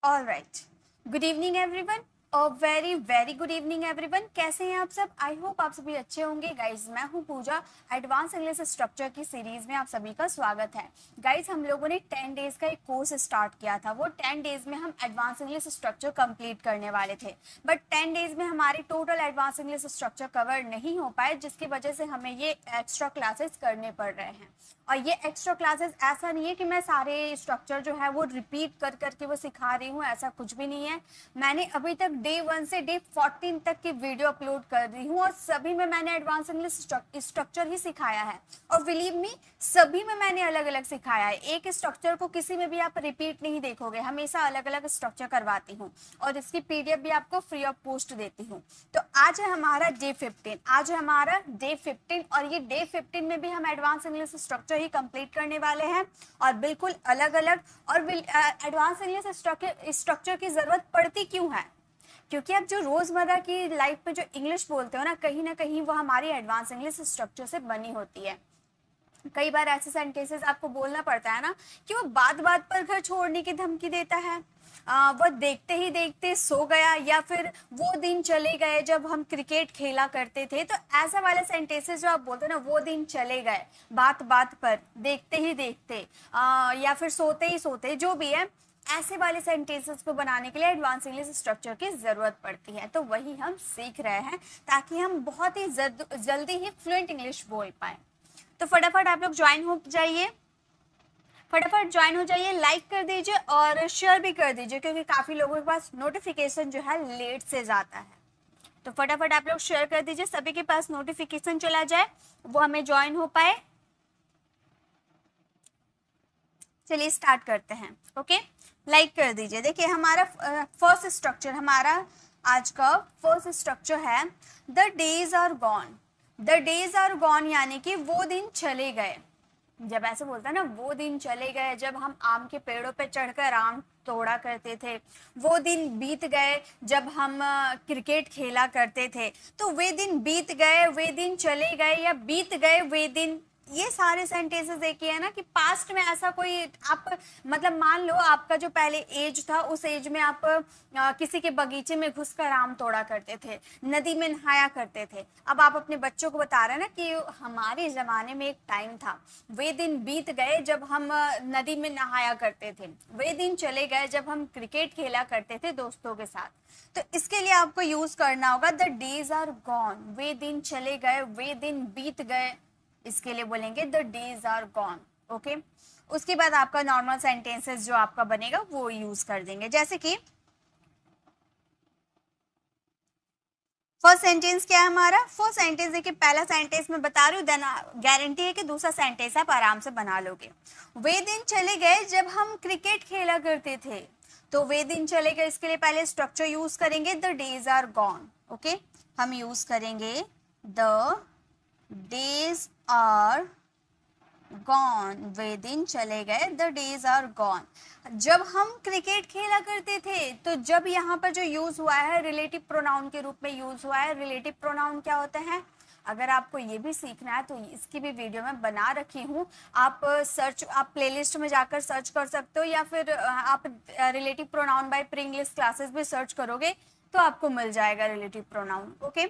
All right, good evening everyone और very very good evening everyone. कैसे हैं आप सब? आई होप आप सभी अच्छे होंगे। गाइज मैं हूं पूजा। एडवांस इंग्लिश स्ट्रक्चर की सीरीज में आप सभी का स्वागत है। गाइज हम लोगों ने 10 डेज का एक कोर्स स्टार्ट किया था। वो 10 डेज में हम एडवांस इंग्लिश स्ट्रक्चर कंप्लीट करने वाले थे, बट 10 डेज में हमारी total advance English structure cover नहीं हो पाए, जिसकी वजह से हमें ये एक्स्ट्रा क्लासेस करने पड़ रहे हैं। और ये एक्स्ट्रा क्लासेस ऐसा नहीं है कि मैं सारे स्ट्रक्चर जो है वो रिपीट कर करके वो सिखा रही हूँ, ऐसा कुछ भी नहीं है। मैंने अभी तक डे 1 से डे 14 तक की वीडियो अपलोड कर रही हूँ और सभी में मैंने एडवांस इंग्लिश स्ट्रक्चर ही सिखाया है। और बिलीव मी, सभी में मैंने अलग अलग सिखाया है। एक स्ट्रक्चर को किसी में भी आप रिपीट नहीं देखोगे, हमेशा अलग अलग स्ट्रक्चर करवाती हूँ और इसकी पीडीएफ भी आपको फ्री ऑफ कॉस्ट देती हूँ। तो आज है हमारा डे 15, आज है हमारा डे 15 और ये डे 15 में भी हम एडवांस इंग्लिश स्ट्रक्चर ही कंप्लीट करने वाले हैं और बिल्कुल अलग अलग। और एडवांस इंग्लिश स्ट्रक्चर की जरूरत पड़ती क्यों है? क्योंकि आप जो रोजमर्रा की लाइफ में जो इंग्लिश बोलते हो ना कहीं वो हमारी एडवांस इंग्लिश स्ट्रक्चर से बनी होती है। कई बार ऐसे सेंटेंसेस आपको बोलना पड़ता है ना कि वो बात बात पर घर छोड़ने की धमकी देता है, वो देखते ही देखते सो गया, या फिर वो दिन चले गए जब हम क्रिकेट खेला करते थे। तो ऐसा वाले सेंटेंसेस जो आप बोलते हो ना, वो दिन चले गए, बात बात पर, देखते ही देखते, या फिर सोते ही सोते, जो भी है, ऐसे वाले सेंटेंसेस को बनाने के लिए एडवांस इंग्लिश स्ट्रक्चर की जरूरत पड़ती है। तो वही हम सीख रहे हैं ताकि हम बहुत ही जल्दी ही फ्लुएंट इंग्लिश बोल पाए। तो फटाफट आप लोग ज्वाइन हो जाइए, फटाफट ज्वाइन हो जाइए, लाइक कर दीजिए और शेयर भी कर दीजिए, क्योंकि काफी लोगों के पास नोटिफिकेशन जो है लेट से जाता है। तो फटाफट आप लोग शेयर कर दीजिए, सभी के पास नोटिफिकेशन चला जाए, वो हमें ज्वाइन हो पाए। चलिए स्टार्ट करते हैं। ओके, लाइक कर दीजिए। देखिए हमारा फर्स्ट स्ट्रक्चर, हमारा आज का फर्स्ट स्ट्रक्चर है the days are gone. The days are gone यानी कि वो दिन चले गए। जब ऐसे बोलता है ना, वो दिन चले गए जब हम आम के पेड़ों पे चढ़कर आम तोड़ा करते थे, वो दिन बीत गए जब हम क्रिकेट खेला करते थे। तो वे दिन बीत गए, वे दिन चले गए, या बीत गए वे दिन, ये सारे सेंटेंसेस एक ही है ना कि पास्ट में ऐसा कोई आप, मतलब मान लो आपका जो पहले एज था, उस एज में आप किसी के बगीचे में घुसकर आम तोड़ा करते थे, नदी में नहाया करते थे। अब आप अपने बच्चों को बता रहे हैं ना कि हमारे जमाने में एक टाइम था, वे दिन बीत गए जब हम नदी में नहाया करते थे, वे दिन चले गए जब हम क्रिकेट खेला करते थे दोस्तों के साथ। तो इसके लिए आपको यूज करना होगा द डेज आर गॉन। वे दिन चले गए, वे दिन बीत गए, इसके लिए बोलेंगे the days are gone. Okay, उसके बाद आपका नॉर्मल सेंटेंसेस जो आपका बनेगा वो यूज कर देंगे। जैसे कि फर्स्ट सेंटेंस क्या है हमारा? फर्स्ट सेंटेंस देखिए, पहला सेंटेंस मैं बता रही हूँ, देन गारंटी है कि दूसरा सेंटेंस आप आराम से बना लोगे। वे दिन चले गए जब हम क्रिकेट खेला करते थे। तो वे दिन चले गए, इसके लिए पहले स्ट्रक्चर यूज करेंगे the days are gone. Okay, हम यूज करेंगे द डेज आर गॉन, वे दिन चले गए, द डेज आर गॉन। जब हम क्रिकेट खेला करते थे, तो जब यहाँ पर जो यूज हुआ है रिलेटिव प्रोनाउन के रूप में यूज हुआ है। रिलेटिव प्रोनाउन क्या होता है? अगर आपको ये भी सीखना है तो इसकी भी वीडियो मैं बना रखी हूँ, आप प्लेलिस्ट में जाकर सर्च कर सकते हो, या फिर आप relative pronoun by pre English classes भी सर्च करोगे तो आपको मिल जाएगा रिलेटिव प्रोनाउन। ओके,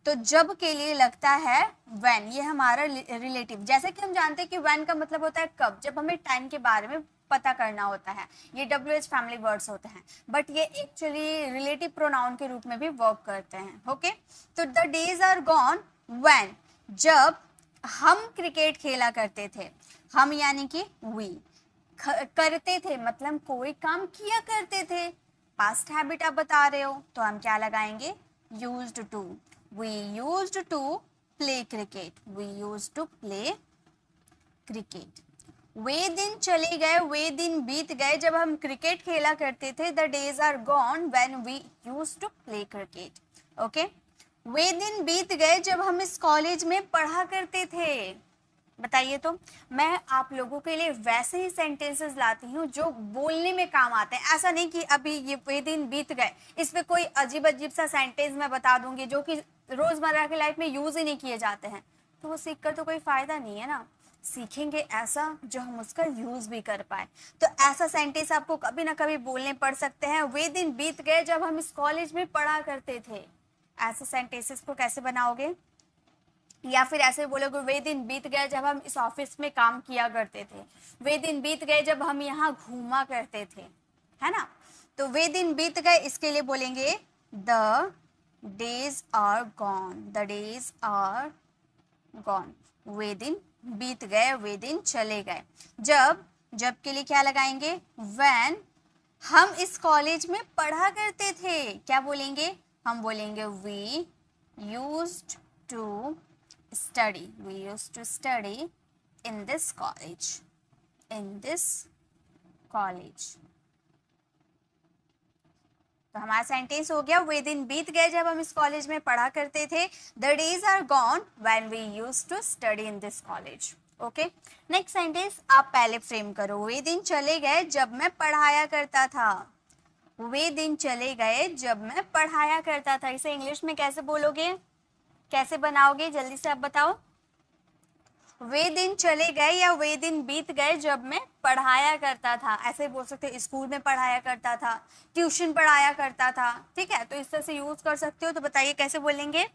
तो जब के लिए लगता है व्हेन, ये हमारा रिलेटिव। जैसे कि हम जानते हैं कि व्हेन का मतलब होता है कब, जब हमें टाइम के बारे में पता करना होता है, ये WH फैमिली वर्ड्स होते हैं, बट ये एक्चुअली रिलेटिव प्रोनाउन के रूप में भी वर्क करते हैं। ओके, तो the days are gone when, जब हम क्रिकेट खेला करते थे। हम यानी कि वी, करते थे मतलब कोई काम किया करते थे। पास्ट हैबिट आप बता रहे हो तो हम क्या लगाएंगे? Used to. We used to play cricket, we used to play cricket. वे दिन चले गए, वे दिन बीत गए जब हम क्रिकेट खेला करते थे। The days are gone when we used to play cricket. Okay, वे दिन बीत गए जब हम इस कॉलेज में पढ़ा करते थे। बताइए, तो मैं आप लोगों के लिए वैसे ही सेंटेंसेस लाती हूँ जो बोलने में काम आते हैं। ऐसा नहीं कि अभी ये दिन बीत गए, इस पे कोई अजीब अजीब सा सेंटेंस मैं बता दूंगी जो कि रोजमर्रा की लाइफ में यूज ही नहीं किए जाते हैं, तो वो सीख कर तो कोई फायदा नहीं है ना। सीखेंगे ऐसा जो हम उसका यूज भी कर पाए। तो ऐसा सेंटेंस आपको कभी ना कभी बोलने पड़ सकते हैं, वे दिन बीत गए जब हम इस कॉलेज में पढ़ा करते थे। ऐसे सेंटेंसेस को कैसे बनाओगे? या फिर ऐसे बोलोगे वे दिन बीत गए जब हम इस ऑफिस में काम किया करते थे, वे दिन बीत गए जब हम यहाँ घूमा करते थे, है ना। तो वे दिन बीत गए इसके लिए बोलेंगे the days are gone, the days are gone. वे दिन बीत गए, वे दिन चले गए। जब, जब के लिए क्या लगाएंगे? व्हेन हम इस कॉलेज में पढ़ा करते थे, क्या बोलेंगे? हम बोलेंगे we used to study, we used to study in this college, in this college। तो हमारा सेंटेंस हो गया वे दिन बीत गए जब हम इस कॉलेज में पढ़ा करते थे, the days are gone when we used to study in this college। Okay, next sentence आप पहले फ्रेम करो, वे दिन चले गए जब मैं पढ़ाया करता था। वे दिन चले गए जब मैं पढ़ाया करता था, इसे इंग्लिश में कैसे बोलोगे, कैसे बनाओगे? जल्दी से आप बताओ। वे दिन चले गए या वे दिन बीत गए जब मैं पढ़ाया करता था, ऐसे बोल सकते हो। स्कूल में पढ़ाया करता था, ट्यूशन पढ़ाया करता था, ठीक है, तो इस तरह से यूज कर सकते हो। तो बताइए कैसे बोलेंगे?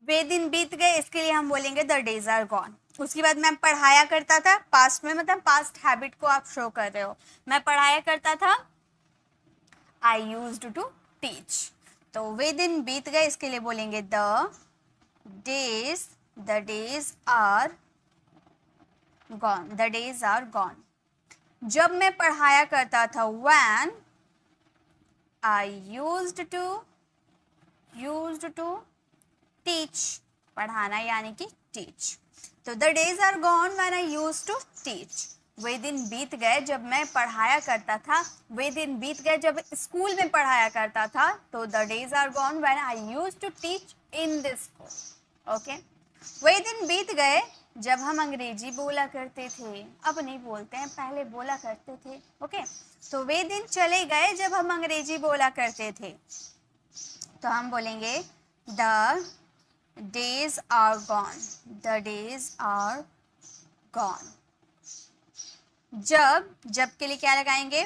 वे दिन बीत गए, इसके लिए हम बोलेंगे द डेज आर गॉन। उसके बाद मैं पढ़ाया करता था, पास्ट में मतलब पास्ट हैबिट को आप शो कर रहे हो। मैं पढ़ाया करता था, आई यूज्ड टू टीच। तो वे दिन बीत गए, इसके लिए बोलेंगे the days are gone, the days are gone. जब मैं पढ़ाया करता था, when I used to teach, पढ़ाना यानी कि टीच। तो the days are gone when I used to teach. वे दिन बीत गए जब मैं पढ़ाया करता था, वे दिन बीत गए जब स्कूल में पढ़ाया करता था। तो the days are gone when I used to teach in this school. Okay, वे दिन बीत गए जब हम अंग्रेजी बोला करते थे, अब नहीं बोलते हैं, पहले बोला करते थे। ओके, तो वे दिन चले गए जब हम अंग्रेजी बोला करते थे। तो हम बोलेंगे the days are gone, the days are gone. जब के लिए क्या लगाएंगे?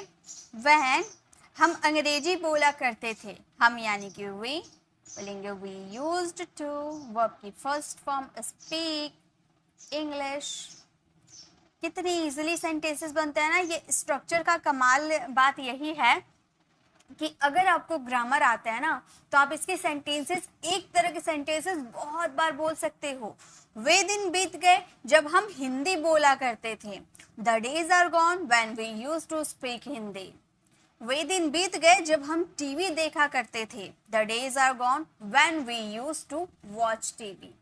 व्हेन हम अंग्रेजी बोला करते थे, हम यानी कि वी बोलेंगे वी यूज्ड टू, वर्ब की फर्स्ट फॉर्म स्पीक इंग्लिश। कितनी इजीली सेंटेंसेस बनते हैं ना। ये स्ट्रक्चर का कमाल बात यही है कि अगर आपको ग्रामर आता है ना, तो आप इसके सेंटेंसेस, एक तरह के सेंटेंसेस बहुत बार बोल सकते हो। वे दिन बीत गए जब हम हिंदी बोला करते थे, the days are gone when we used to speak Hindi. वे दिन बीत गए जब हम टीवी देखा करते थे, the days are gone when we used to watch TV.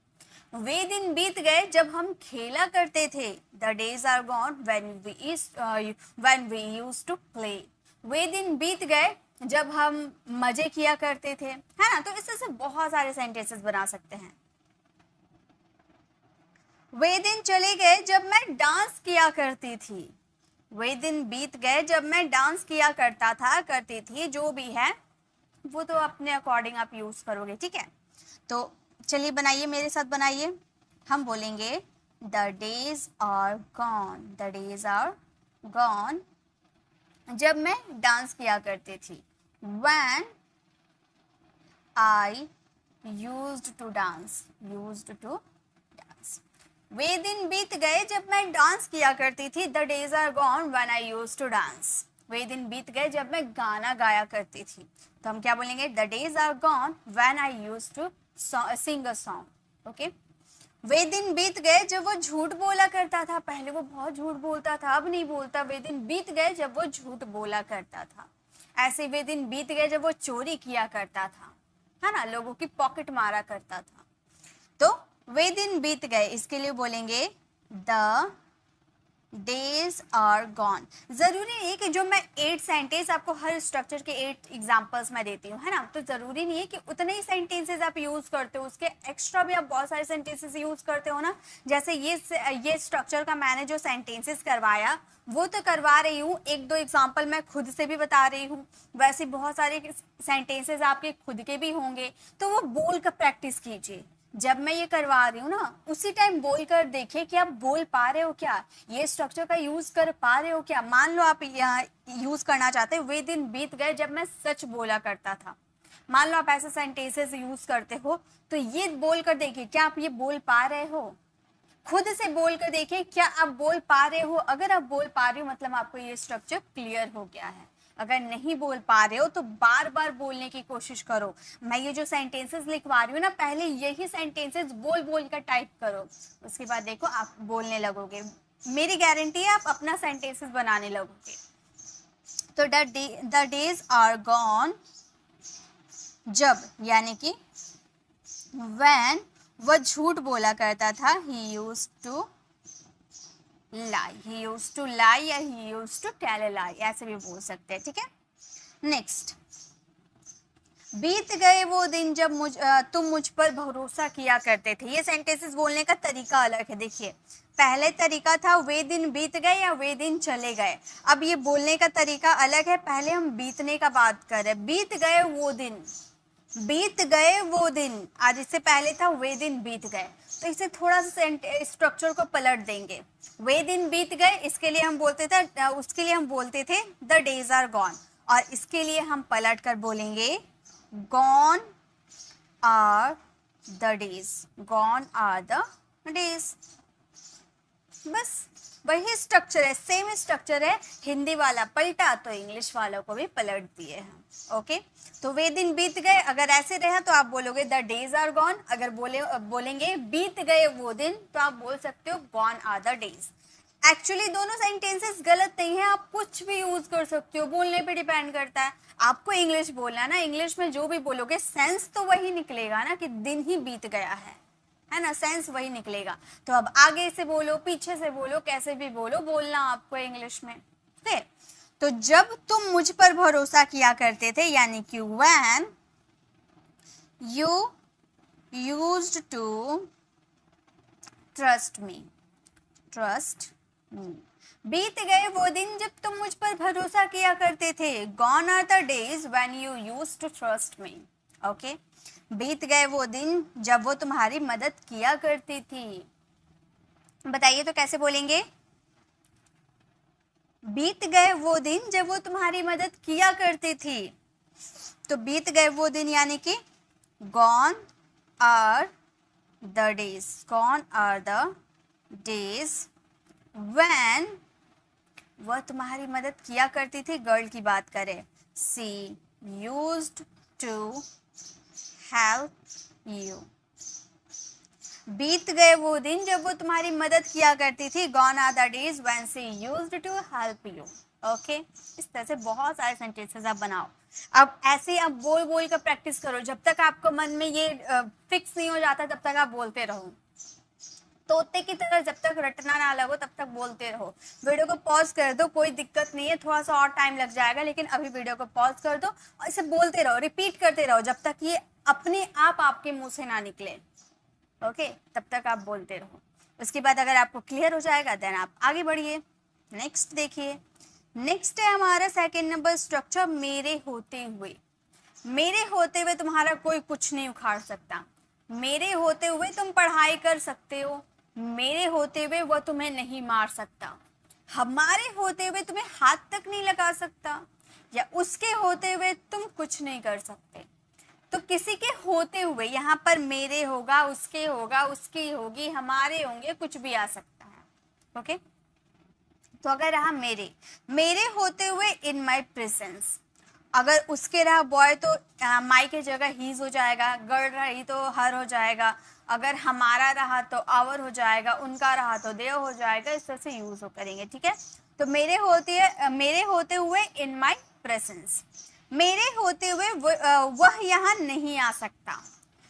वे दिन बीत गए जब हम खेला करते थे, the days are gone when we used to play. वे दिन बीत गए जब हम मजे किया करते थे, है ना। तो इस तरह से बहुत सारे सेंटेंसेस बना सकते हैं। वे दिन चले गए जब मैं डांस किया करती थी। वे दिन बीत गए जब मैं डांस किया करता था, करती थी, जो भी है वो तो अपने अकॉर्डिंग आप यूज करोगे, ठीक है। तो चलिए बनाइए, मेरे साथ बनाइए। हम बोलेंगे the days are gone, the days are gone जब मैं डांस किया करती थी, when I used to dance, used to dance। वे दिन बीत गए जब मैं डांस किया करती थी, the days are gone when I used to dance। वे दिन बीत गए जब मैं गाना गाया करती थी। तो हम क्या बोलेंगे? the days are gone when I used to sing a song। Okay, वे दिन बीत गए जब वो झूठ बोला करता था। पहले वो बहुत झूठ बोलता था, अब नहीं बोलता। वे दिन बीत गए जब वो झूठ बोला करता था। ऐसे वे दिन बीत गए जब वो चोरी किया करता था, है ना, लोगों की पॉकेट मारा करता था। तो वे दिन बीत गए, इसके लिए बोलेंगे द डेज आर गॉन। जरूरी नहीं है कि जो मैं 8 सेंटेंस आपको हर स्ट्रक्चर के 8 एग्जांपल्स में देती हूँ, है ना, तो जरूरी नहीं है कि उतने ही सेंटेंसेस आप यूज करते हो, उसके एक्स्ट्रा भी आप बहुत सारे सेंटेंसेस यूज करते हो ना। जैसे ये स्ट्रक्चर का मैंने जो सेंटेंसेस करवाया वो तो करवा रही हूँ, एक दो एग्जाम्पल मैं खुद से भी बता रही हूँ, वैसे बहुत सारे सेंटेंसेस आपके खुद के भी होंगे, तो वो बोल कर प्रैक्टिस कीजिए। जब मैं ये करवा रही हूँ ना, उसी टाइम बोल कर देखिए कि आप बोल पा रहे हो क्या, ये स्ट्रक्चर का यूज कर पा रहे हो क्या। मान लो आप यहाँ यूज करना चाहते हैं, वे दिन बीत गए जब मैं सच बोला करता था, मान लो आप ऐसे सेंटेंसेस यूज करते हो, तो ये बोल कर देखिए क्या आप ये बोल पा रहे हो। खुद से बोल कर देखिए क्या आप बोल पा रहे हो। अगर आप बोल पा रहे हो मतलब आपको ये स्ट्रक्चर क्लियर हो गया है। अगर नहीं बोल पा रहे हो तो बार बार बोलने की कोशिश करो। मैं ये जो सेंटेंसेस लिखवा रही हूँ ना, पहले यही सेंटेंसेस बोल बोल कर टाइप करो, उसके बाद देखो आप बोलने लगोगे, मेरी गारंटी है आप अपना सेंटेंसेस बनाने लगोगे। तो द डेज आर गॉन, जब यानी कि व्हेन वह झूठ बोला करता था, ही यूज्ड टू लाई या he used to tell a lie, ऐसे भी बोल सकते हैं, ठीक है। नेक्स्ट, बीत गए वो दिन जब तुम मुझ पर भरोसा किया करते थे। ये सेंटेंसेस बोलने का तरीका अलग है। देखिए, पहले तरीका था वे दिन बीत गए या वे दिन चले गए, अब ये बोलने का तरीका अलग है। पहले हम बीतने का बात कर रहे हैं, बीत गए वो दिन, बीत गए वो दिन, आज इससे पहले था वे दिन बीत गए, तो इसे थोड़ा सा स्ट्रक्चर को पलट देंगे। वे दिन बीत गए, इसके लिए हम बोलते थे, उसके लिए हम बोलते थे द डेज आर गॉन, और इसके लिए हम पलट कर बोलेंगे gone are the days, gone are the days. बस वही स्ट्रक्चर है, सेम स्ट्रक्चर है, हिंदी वाला पलटा तो इंग्लिश वालों को भी पलट दिए हैं। ओके, तो वे दिन बीत गए, अगर ऐसे रहा तो आप बोलोगे द डेज आर गॉन। अगर बोलेंगे बीत गए वो दिन, तो आप बोल सकते हो gone are the days. Actually दोनों सेंटेंसेस गलत नहीं है, आप कुछ भी यूज कर सकते हो, बोलने पे डिपेंड करता है। आपको इंग्लिश बोलना है ना, इंग्लिश में जो भी बोलोगे सेंस तो वही निकलेगा ना कि दिन ही बीत गया है ना, सेंस वही निकलेगा। तो अब आगे से बोलो, पीछे से बोलो, कैसे भी बोलो, बोलना आपको इंग्लिश में। ठीक, तो जब तुम मुझ पर भरोसा किया करते थे, यानी कि when you used to trust me, बीत गए वो दिन जब तुम मुझ पर भरोसा किया करते थे, gone are the days when you used to trust me. Okay, बीत गए वो दिन जब वो तुम्हारी मदद किया करती थी। बताइए तो कैसे बोलेंगे, बीत गए वो दिन जब वो तुम्हारी मदद किया करती थी। तो बीत गए वो दिन यानी कि gone are the days, gone are the days when वह तुम्हारी मदद किया करती थी, गर्ल की बात करें, सी यूज्ड टू हेल्प यू। बीत गए वो दिन जब वो तुम्हारी मदद किया करती थी, gone are the days when she used to help you. Okay, इस तरह से बहुत सारे सेंटेंसेस आप बनाओ। अब ऐसे आप बोल बोल कर प्रैक्टिस करो, जब तक आपको मन में ये फिक्स नहीं हो जाता तब तक आप बोलते रहो। तोते की तरह जब तक रटना ना लगो तब तक बोलते रहो। वीडियो को पॉज कर दो, कोई दिक्कत नहीं है, थोड़ा सा और टाइम लग जाएगा, लेकिन अभी वीडियो को पॉज कर दो और इसे बोलते रहो, रिपीट करते रहो जब तक ये अपने आप आपके मुंह से ना निकले। ओके, तब तक आप बोलते रहो। उसके बाद अगर आपको क्लियर हो जाएगा देन आप आगे बढ़िए। नेक्स्ट देखिए, नेक्स्ट है हमारा सेकेंड नंबर स्ट्रक्चर, मेरे होते हुए। मेरे होते हुए तुम्हारा कोई कुछ नहीं उखाड़ सकता, मेरे होते हुए तुम पढ़ाई कर सकते हो, मेरे होते हुए वह तुम्हें नहीं मार सकता, हमारे होते हुए तुम्हें हाथ तक नहीं लगा सकता, या उसके होते हुए तुम कुछ नहीं कर सकते। तो किसी के होते हुए यहाँ पर मेरे होगा, उसके होगा, उसकी होगी, हमारे होंगे, कुछ भी आ सकता है। ओके, तो अगर रहा मेरे होते हुए इन माई प्रेजेंस, अगर उसके रहा बॉय तो माई की जगह हीज हो जाएगा, गर्ल रही तो हर हो जाएगा, अगर हमारा रहा तो आवर हो जाएगा, उनका रहा तो देव हो जाएगा, इस तरह से यूज करेंगे। ठीक है, तो मेरे होते हुए इन माई प्रेजेंस, मेरे होते हुए वह यहाँ नहीं आ सकता,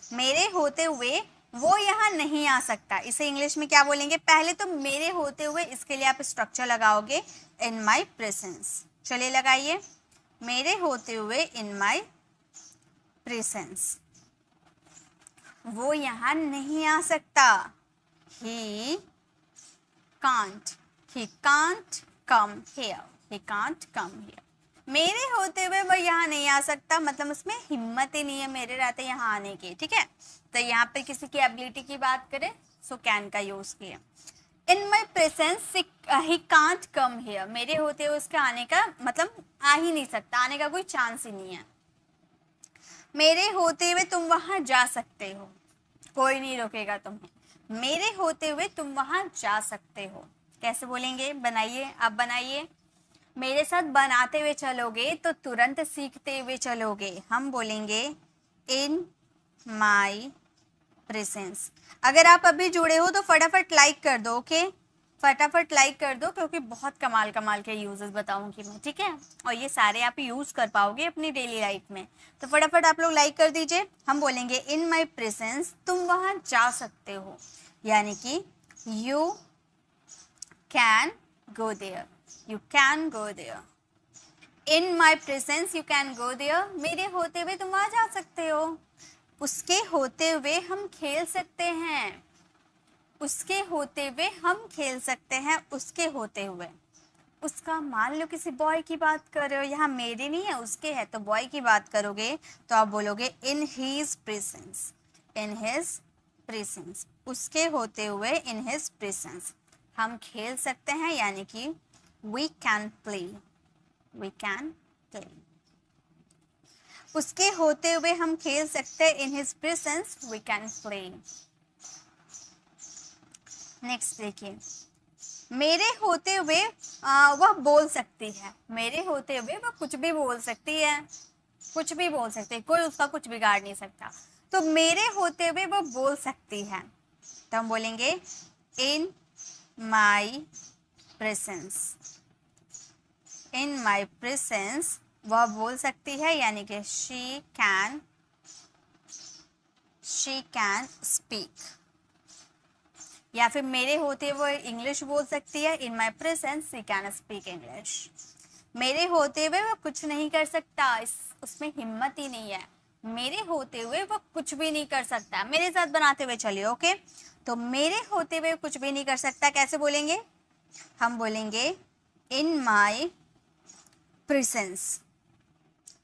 मेरे होते हुए वो यहाँ नहीं आ सकता, इसे इंग्लिश में क्या बोलेंगे? पहले तो मेरे होते हुए, इसके लिए आप स्ट्रक्चर लगाओगे इन माई प्रेजेंस। चलिए लगाइए, मेरे होते हुए इन माई प्रेजेंस, वो यहाँ नहीं आ सकता। He can't, he can't come here, he can't come here। मेरे होते हुए वो यहाँ नहीं आ सकता, मतलब उसमें हिम्मत ही नहीं है मेरे रहते यहाँ आने की, ठीक है। तो यहाँ पे किसी की एबिलिटी की बात करें, सो कैन का यूज किया। In my presence he can't come here, मेरे होते हुए उसके आने का मतलब आ ही नहीं सकता, आने का कोई चांस ही नहीं है। मेरे होते हुए तुम वहां जा सकते हो, कोई नहीं रोकेगा तुम्हें। मेरे होते हुए तुम वहां जा सकते हो, कैसे बोलेंगे? बनाइए, आप बनाइए। मेरे साथ बनाते हुए चलोगे तो तुरंत सीखते हुए चलोगे। हम बोलेंगे इन माई प्रेजेंस। अगर आप अभी जुड़े हो तो फटाफट लाइक कर दो, ओके? फटाफट लाइक कर दो, क्योंकि बहुत कमाल कमाल के यूजेस बताऊंगी मैं, ठीक है। और ये सारे आप यूज कर पाओगे अपनी डेली लाइफ में, तो फटाफट आप लोग लाइक कर दीजिए। हम बोलेंगे इन माई प्रेजेंस, तुम वहां जा सकते हो, यानी कि you can go there, you can go there. In my presence you can go there, मेरे होते हुए तुम वहां जा सकते हो। उसके होते हुए हम खेल सकते हैं, उसके होते हुए हम खेल सकते हैं, उसके होते हुए। उसका, मान लो किसी बॉय की बात कर रहे हो, यहाँ मेरे नहीं है उसके है, तो बॉय की बात करोगे तो आप बोलोगे in his presence, in his presence, उसके होते हुए इन हिज प्रेजेंस हम खेल सकते हैं, यानी कि we can play, we can play. उसके होते हुए हम खेल सकते हैं, in his presence we can play. Next देखिए, मेरे होते हुए वह बोल सकती है, मेरे होते हुए वह कुछ भी बोल सकती है, कुछ भी बोल सकती है, कोई उसका कुछ बिगाड़ नहीं सकता। तो मेरे होते हुए वह बोल सकती है, तो हम बोलेंगे इन my presence, in my presence वह बोल सकती है, यानी कि शी कैन स्पीक। या फिर मेरे होते वो इंग्लिश बोल सकती है, in my presence she can speak English. मेरे होते हुए वो कुछ नहीं कर सकता, उसमें हिम्मत ही नहीं है, मेरे होते हुए वो कुछ भी नहीं कर सकता। मेरे साथ बनाते हुए चलिए, ओके? तो मेरे होते हुए कुछ भी नहीं कर सकता, कैसे बोलेंगे? हम बोलेंगे इन my presence,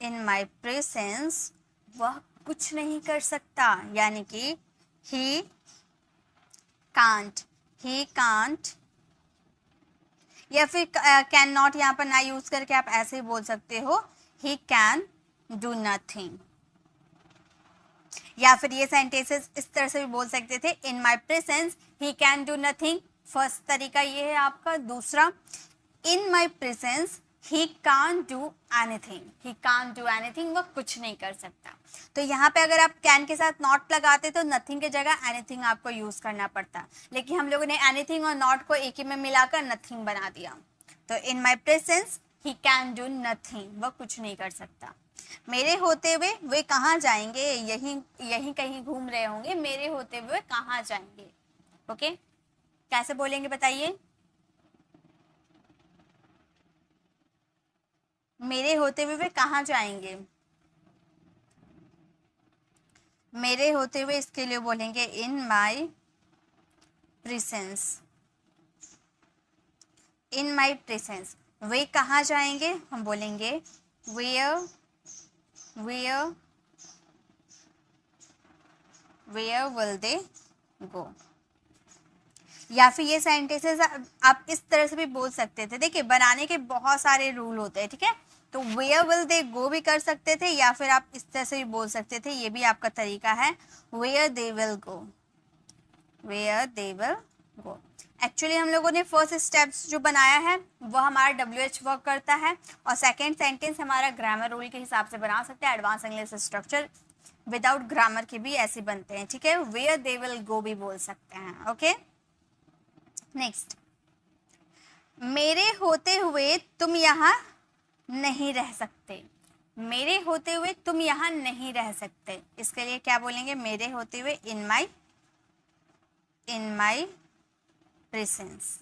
in my presence वह कुछ नहीं कर सकता, यानी कि ही कांट, ही कांट। या फिर कैन नॉट यहाँ पर ना यूज करके आप ऐसे ही बोल सकते हो, ही कैन डू नथिंग। या फिर ये सेंटेंसेस इस तरह से भी बोल सकते थे, in my presence he can do nothing, first तरीका ये है आपका। दूसरा, in my presence he can't do anything, he can't do anything, वह कुछ नहीं कर सकता। तो यहाँ पे अगर आप कैन के साथ नॉट लगाते तो नथिंग की जगह एनीथिंग आपको यूज करना पड़ता, लेकिन हम लोगों ने एनीथिंग और नॉट को एक ही में मिलाकर नथिंग बना दिया। तो in my presence he can do nothing, वह कुछ नहीं कर सकता। मेरे होते हुए वे कहाँ जाएंगे? यही कहीं घूम रहे होंगे, मेरे होते हुए कहाँ जाएंगे? ओके, कैसे बोलेंगे बताइए? मेरे होते हुए वे कहाँ जाएंगे? मेरे होते हुए इसके लिए बोलेंगे इन my presence, in my presence. वे कहाँ जाएंगे? हम बोलेंगे वेयर विल दे गो। या फिर ये सेंटेंसेस आप इस तरह से भी बोल सकते थे। देखिए, बनाने के बहुत सारे रूल होते हैं, ठीक है? तो वेयर विल दे गो भी कर सकते थे, या फिर आप इस तरह से भी बोल सकते थे, ये भी आपका तरीका है, where they will go, where they will go. Actually हम लोगों ने फर्स्ट स्टेप्स जो बनाया है वो हमारा WH वर्क करता है, और सेकेंड सेंटेंस हमारा ग्रामर रूल के हिसाब से बना सकते हैं। Advance English structure without grammar के भी ऐसे बनते हैं, ठीक है? वेयर दे विल गो भी बोल सकते हैं, ओके? नेक्स्ट, मेरे होते हुए तुम यहाँ नहीं रह सकते, मेरे होते हुए तुम यहाँ नहीं रह सकते। इसके लिए क्या बोलेंगे? मेरे होते हुए इन माई इन my presence,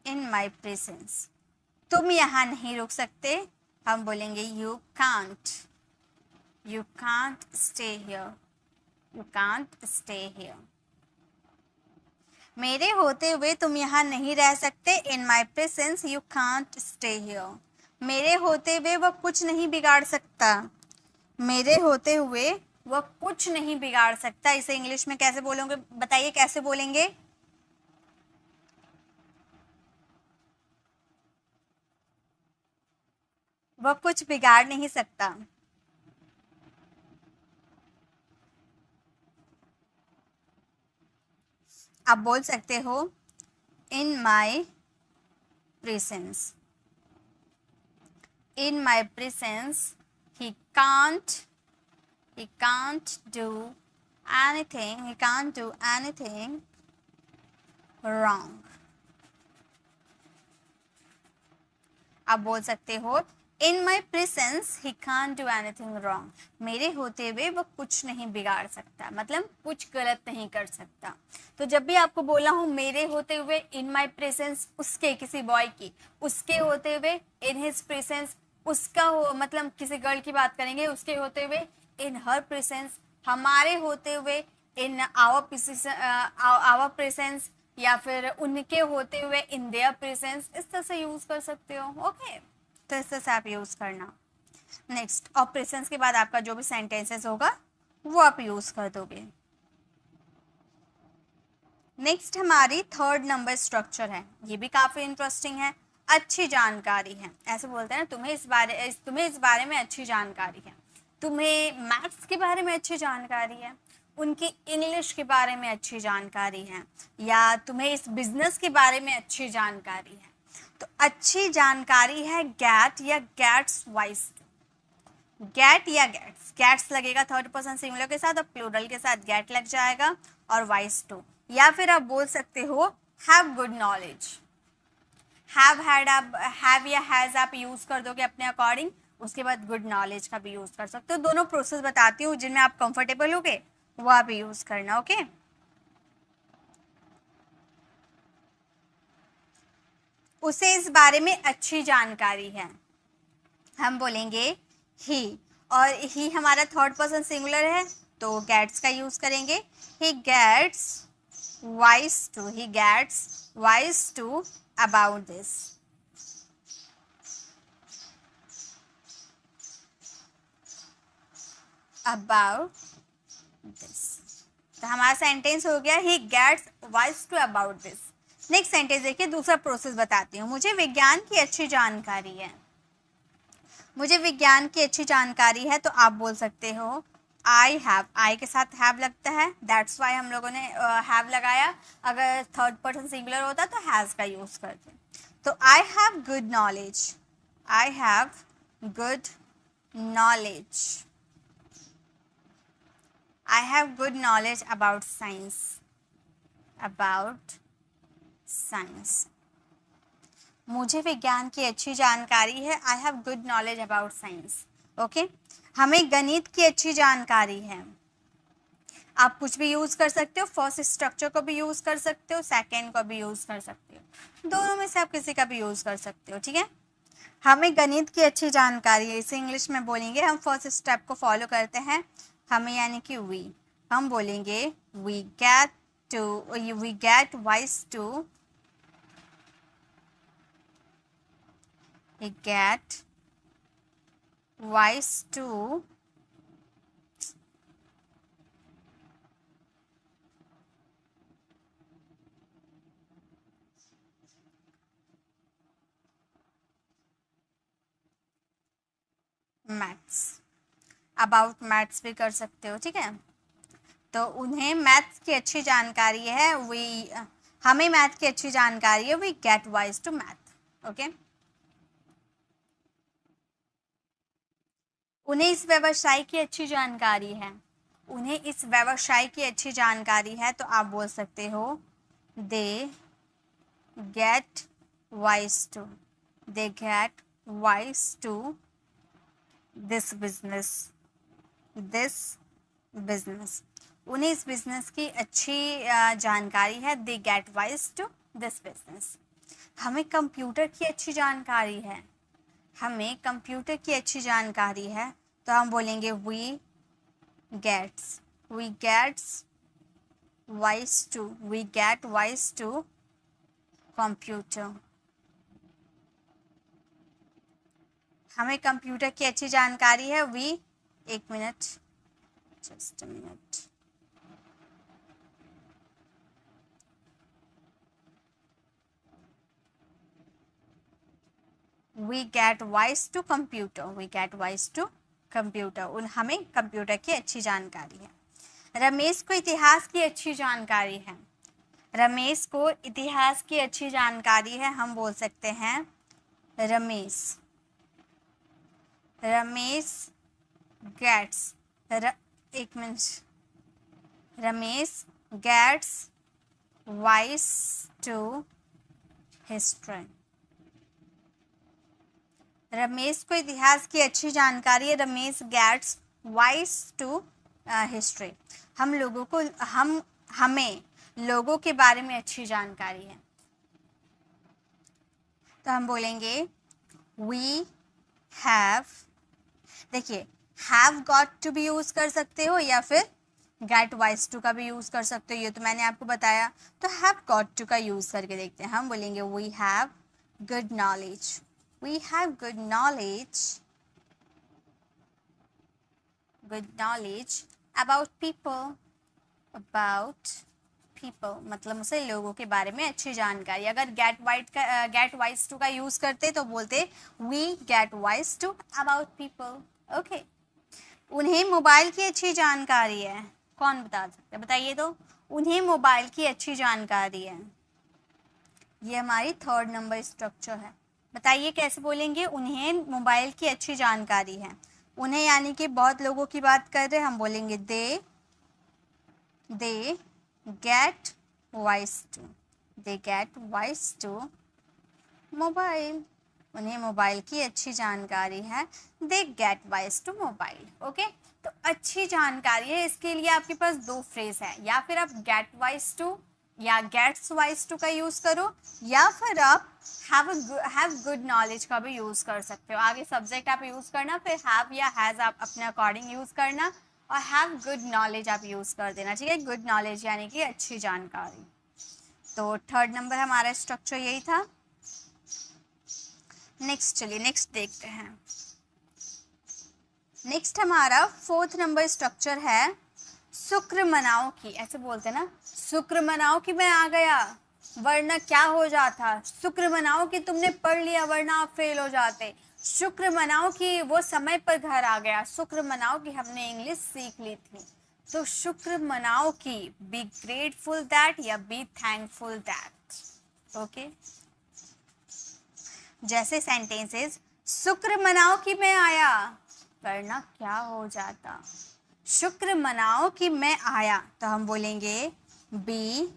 in my presence. तुम यहाँ नहीं रुक सकते, हम बोलेंगे you can't, you can't stay here, you can't stay here. मेरे होते हुए तुम यहाँ नहीं रह सकते, in my presence you can't stay here. मेरे होते हुए वह कुछ नहीं बिगाड़ सकता, मेरे होते हुए वह कुछ नहीं बिगाड़ सकता। इसे इंग्लिश में कैसे बोलोगे, बताइए कैसे बोलेंगे? वह कुछ बिगाड़ नहीं सकता। आप बोल सकते हो in my presence, in my presence he can't do anything, he can't do anything wrong। आप बोल सकते हो in my presence he can't do anything wrong, मेरे होते हुए वो कुछ नहीं बिगाड़ सकता, मतलब कुछ गलत नहीं कर सकता। तो जब भी आपको बोला हूँ मेरे होते हुए इन माई प्रेजेंस, उसके किसी बॉय की, उसके होते हुए इन हिज प्रेजेंस, उसका हो मतलब किसी गर्ल की बात करेंगे, उसके होते हुए इन हर प्रेजेंस, हमारे होते हुए इन आवर प्रेजेंस, या फिर उनके होते हुए इन देयर प्रेजेंस, इस तरह से यूज कर सकते हो। ओके, तो इस तरह से आप यूज करना। नेक्स्ट, और प्रेजेंस के बाद आपका जो भी सेंटेंसेस होगा वो आप यूज कर दोगे। नेक्स्ट हमारी थर्ड नंबर स्ट्रक्चर है, ये भी काफी इंटरेस्टिंग है, अच्छी जानकारी है। ऐसे बोलते हैं ना, तुम्हें इस बारे में अच्छी जानकारी है, तुम्हें मैथ्स के बारे में अच्छी जानकारी है, उनकी इंग्लिश के बारे में अच्छी जानकारी है, या तुम्हें इस बिजनेस के बारे में अच्छी जानकारी है। तो अच्छी जानकारी है गेट या गेट्स वाइज, गेट या गेट्स, गेट्स लगेगा थर्ड पर्सन सिंगुलर के साथ और प्लूरल के साथ गेट लग जाएगा, और वाइज टू। या फिर आप बोल सकते हो have good knowledge, have had आप हैव या हैज आप यूज कर दोगे अपने अकॉर्डिंग, उसके बाद गुड नॉलेज का भी यूज कर सकते हो। दोनों प्रोसेस बताती हूँ, जिनमें आप कंफर्टेबल होगे वो आप यूज करना। ओके, उसे इस बारे में अच्छी जानकारी है, हम बोलेंगे ही, और ही हमारा थर्ड पर्सन सिंगुलर है तो गेट्स का यूज करेंगे। He gets wise to, he gets wise to about this, about this. तो हमारा सेंटेंस हो गया he gets wise to about this. Next sentence देखिए, दूसरा प्रोसेस बताती हूँ। मुझे विज्ञान की अच्छी जानकारी है, मुझे विज्ञान की अच्छी जानकारी है, तो आप बोल सकते हो आई हैव, आई के साथ हैव लगता है, दैट्स वाई हम लोगों ने हैव लगाया। अगर थर्ड पर्सन सिंगुलर होता तो हैज का यूज करते। तो I have good knowledge, I have good knowledge, I have good knowledge about science, about science. मुझे विज्ञान की अच्छी जानकारी है, I have good knowledge about science. Okay, हमें गणित की अच्छी जानकारी है, आप कुछ भी यूज कर सकते हो, फर्स्ट स्ट्रक्चर को भी यूज कर सकते हो, सेकेंड को भी यूज कर सकते हो, दोनों में से आप किसी का भी यूज कर सकते हो। ठीक है, हमें गणित की अच्छी जानकारी है, इसे इंग्लिश में बोलेंगे, हम फर्स्ट स्टेप को फॉलो करते हैं, हमें यानी कि वी, हम बोलेंगे we get wise to, get wise to maths, about maths भी कर सकते हो। ठीक है, तो उन्हें मैथ्स की अच्छी जानकारी है, हमें मैथ की अच्छी जानकारी है, we get wise to math. Okay, उन्हें इस व्यवसाय की अच्छी जानकारी है, उन्हें इस व्यवसाय की अच्छी जानकारी है, तो आप बोल सकते हो they get wise to, they get wise to this business, this business. उन्हें इस बिजनेस की अच्छी जानकारी है, they get wise to this business. हमें कंप्यूटर की अच्छी जानकारी है, हमें कंप्यूटर की अच्छी जानकारी है, तो हम बोलेंगे we gets wise to, we get wise to computer. हमें कंप्यूटर की अच्छी जानकारी है, वी, एक minute, just a minute, we get wise to computer, we get wise to computer. उन हमें कंप्यूटर की अच्छी जानकारी है। रमेश को इतिहास की अच्छी जानकारी है, रमेश को इतिहास की अच्छी जानकारी है, हम बोल सकते हैं रमेश गेट्स, एक minute, Ramesh gets wise to history. Ramesh को इतिहास की अच्छी जानकारी है, Ramesh gets wise to history. हमें लोगों के बारे में अच्छी जानकारी है, तो हम बोलेंगे वी हैव, देखिए हैव गॉट टू भी यूज कर सकते हो या फिर गेट वाइज टू का भी यूज कर सकते हो, ये तो मैंने आपको बताया। तो हैव गॉट टू का यूज करके देखते हैं, हम बोलेंगे we have good knowledge, we have good knowledge about people, मतलब उसे लोगों के बारे में अच्छी जानकारी। अगर गेट वाइज टू का यूज करते तो बोलते we get wise to about people, okay. उन्हें मोबाइल की अच्छी जानकारी है, कौन बता सकते, बताइए तो, उन्हें मोबाइल की अच्छी जानकारी है, ये हमारी 3rd नंबर स्ट्रक्चर है। बताइए कैसे बोलेंगे, उन्हें मोबाइल की अच्छी जानकारी है। उन्हें यानी कि बहुत लोगों की बात कर रहे हैं, हम बोलेंगे they get wise to mobile. उन्हें मोबाइल की अच्छी जानकारी है, they get wise to mobile, okay. तो अच्छी जानकारी है, इसके लिए आपके पास 2 फ्रेज है, या फिर आप गेट वाइज टू या गेट्स वाइज टू का यूज करो, या फिर आप हैव गुड नॉलेज का भी यूज कर सकते हो। आगे सब्जेक्ट आप यूज करना, फिर हैव या हैज आप अपने अकॉर्डिंग यूज करना, और हैव गुड नॉलेज आप यूज कर देना, ठीक है। गुड नॉलेज यानी कि अच्छी जानकारी। तो 3rd नंबर हमारा स्ट्रक्चर यही था। नेक्स्ट, चलिए नेक्स्ट देखते हैं। नेक्स्ट हमारा 4th नंबर स्ट्रक्चर है शुक्र मनाओ की, ऐसे बोलते हैं ना, शुक्र मनाओ कि मैं आ गया वरना क्या हो जाता, शुक्र मनाओ कि तुमने पढ़ लिया वरना आप फेल हो जाते, शुक्र मनाओ कि वो समय पर घर आ गया, शुक्र मनाओ कि हमने इंग्लिश सीख ली थी। तो शुक्र मनाओ कि बी ग्रेटफुल दैट या बी थैंकफुल दैट, ओके। जैसे सेंटेंसेस, शुक्र मनाओ कि मैं आया वरना क्या हो जाता, शुक्र मनाओ कि मैं आया, तो हम बोलेंगे B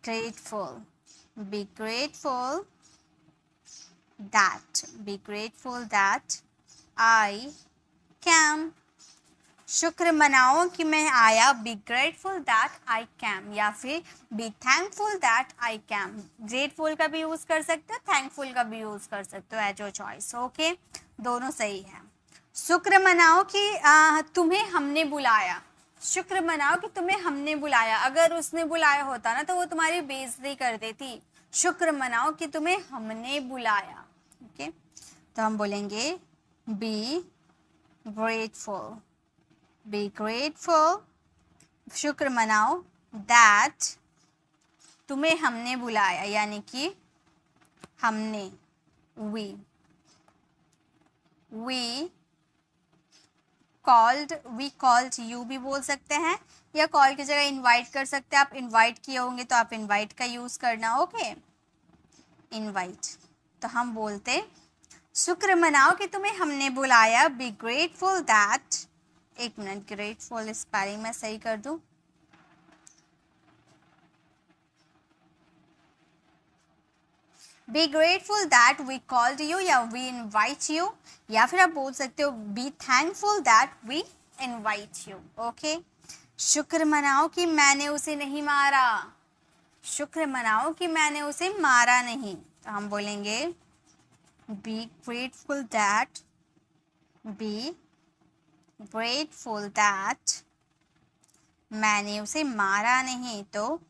grateful that I came. शुक्र मनाओ कि मैं आया, B grateful that I came, या फिर B thankful that I came. Grateful का भी यूज कर सकते हो, थैंकफुल का भी यूज कर सकते हो, एज योर चॉइस, ओके। दोनों सही है। शुक्र मनाओ कि तुम्हें हमने बुलाया, शुक्र मनाओ कि तुम्हें हमने बुलाया, अगर उसने बुलाया होता ना तो वो तुम्हारी बेइज्जती कर देती। शुक्र मनाओ कि तुम्हें हमने बुलाया, ओके। तो हम बोलेंगे बी ग्रेटफुल, शुक्र मनाओ दैट तुम्हें हमने बुलाया, यानी कि हमने, वी कॉल्ड यू भी बोल सकते हैं, या कॉल की जगह इनवाइट कर सकते हैं। आप इनवाइट किए होंगे तो आप इनवाइट का यूज करना, ओके, इनवाइट। तो हम बोलते शुक्र मनाओ कि तुम्हें हमने बुलाया, बी ग्रेटफुल दैट, एक मिनट, ग्रेटफुल स्पेलिंग मैं सही कर दूं, be grateful that we called you या वी इनवाइट यू, या फिर आप बोल सकते हो be thankful that we invite you, okay. शुक्र मनाओ कि मैंने उसे नहीं मारा, शुक्र मनाओ कि मैंने उसे मारा नहीं। तो हम बोलेंगे B grateful that, B grateful that मैंने उसे मारा नहीं। तो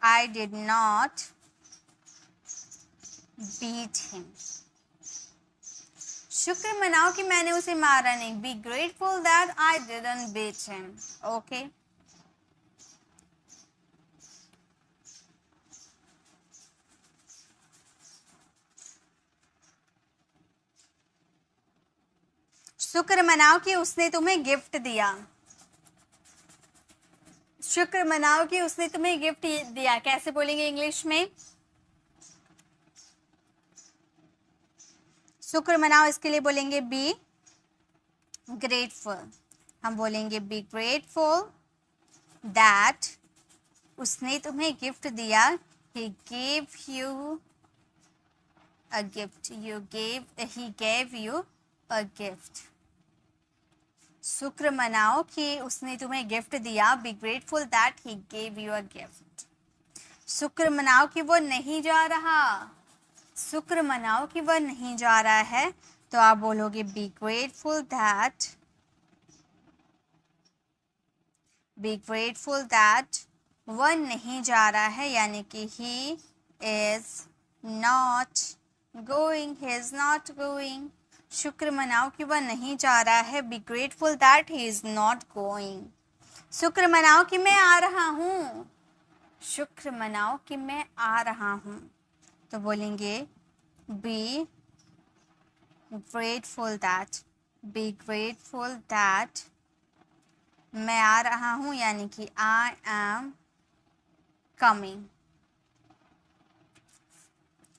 I did not beat him। शुक्र मनाओ कि मैंने उसे मारा नहीं। B grateful that I didn't beat him। Okay, शुक्र मनाओ कि उसने तुम्हें गिफ्ट दिया, शुक्र मनाओ कि उसने तुम्हें गिफ्ट दिया। कैसे बोलेंगे इंग्लिश में? शुक्र मनाओ इसके लिए बोलेंगे बी ग्रेटफुल। हम बोलेंगे बी ग्रेटफुल दैट उसने तुम्हें गिफ्ट दिया। he gave you a gift, he gave you a gift। शुक्र मनाओ कि उसने तुम्हें गिफ्ट दिया। B grateful that he gave you a gift. शुक्र मनाओ कि वो नहीं जा रहा, शुक्र मनाओ कि वह नहीं जा रहा है। तो आप बोलोगे B grateful that, B grateful that वह नहीं जा रहा है, यानी कि he is not going, he is not going. शुक्र मनाओ कि वह नहीं जा रहा है। B grateful that he is not going. शुक्र मनाओ कि मैं आ रहा हूँ, शुक्र मनाओ कि मैं आ रहा हूँ। तो बोलेंगे B grateful that, B grateful that मैं आ रहा हूँ, यानी कि आई एम कमिंग।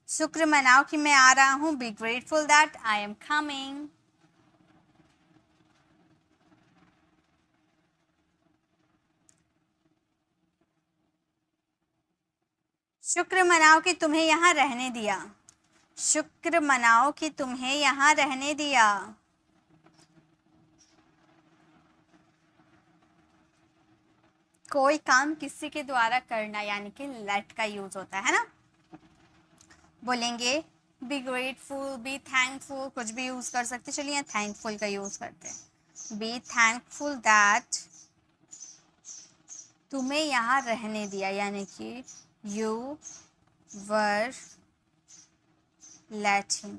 शुक्र मनाओ कि मैं आ रहा हूँ। B grateful that I am coming. शुक्र मनाओ कि तुम्हें यहाँ रहने दिया, शुक्र मनाओ कि तुम्हें यहाँ रहने दिया। कोई काम किसी के द्वारा करना, यानी कि लेट का यूज होता है ना। बोलेंगे बी ग्रेटफुल, बी थैंकफुल, कुछ भी यूज कर सकते। चलिए यहाँ थैंकफुल का यूज करते हैं। बी थैंकफुल दैट तुम्हें यहाँ रहने दिया, यानी कि यू वर लेट हिम।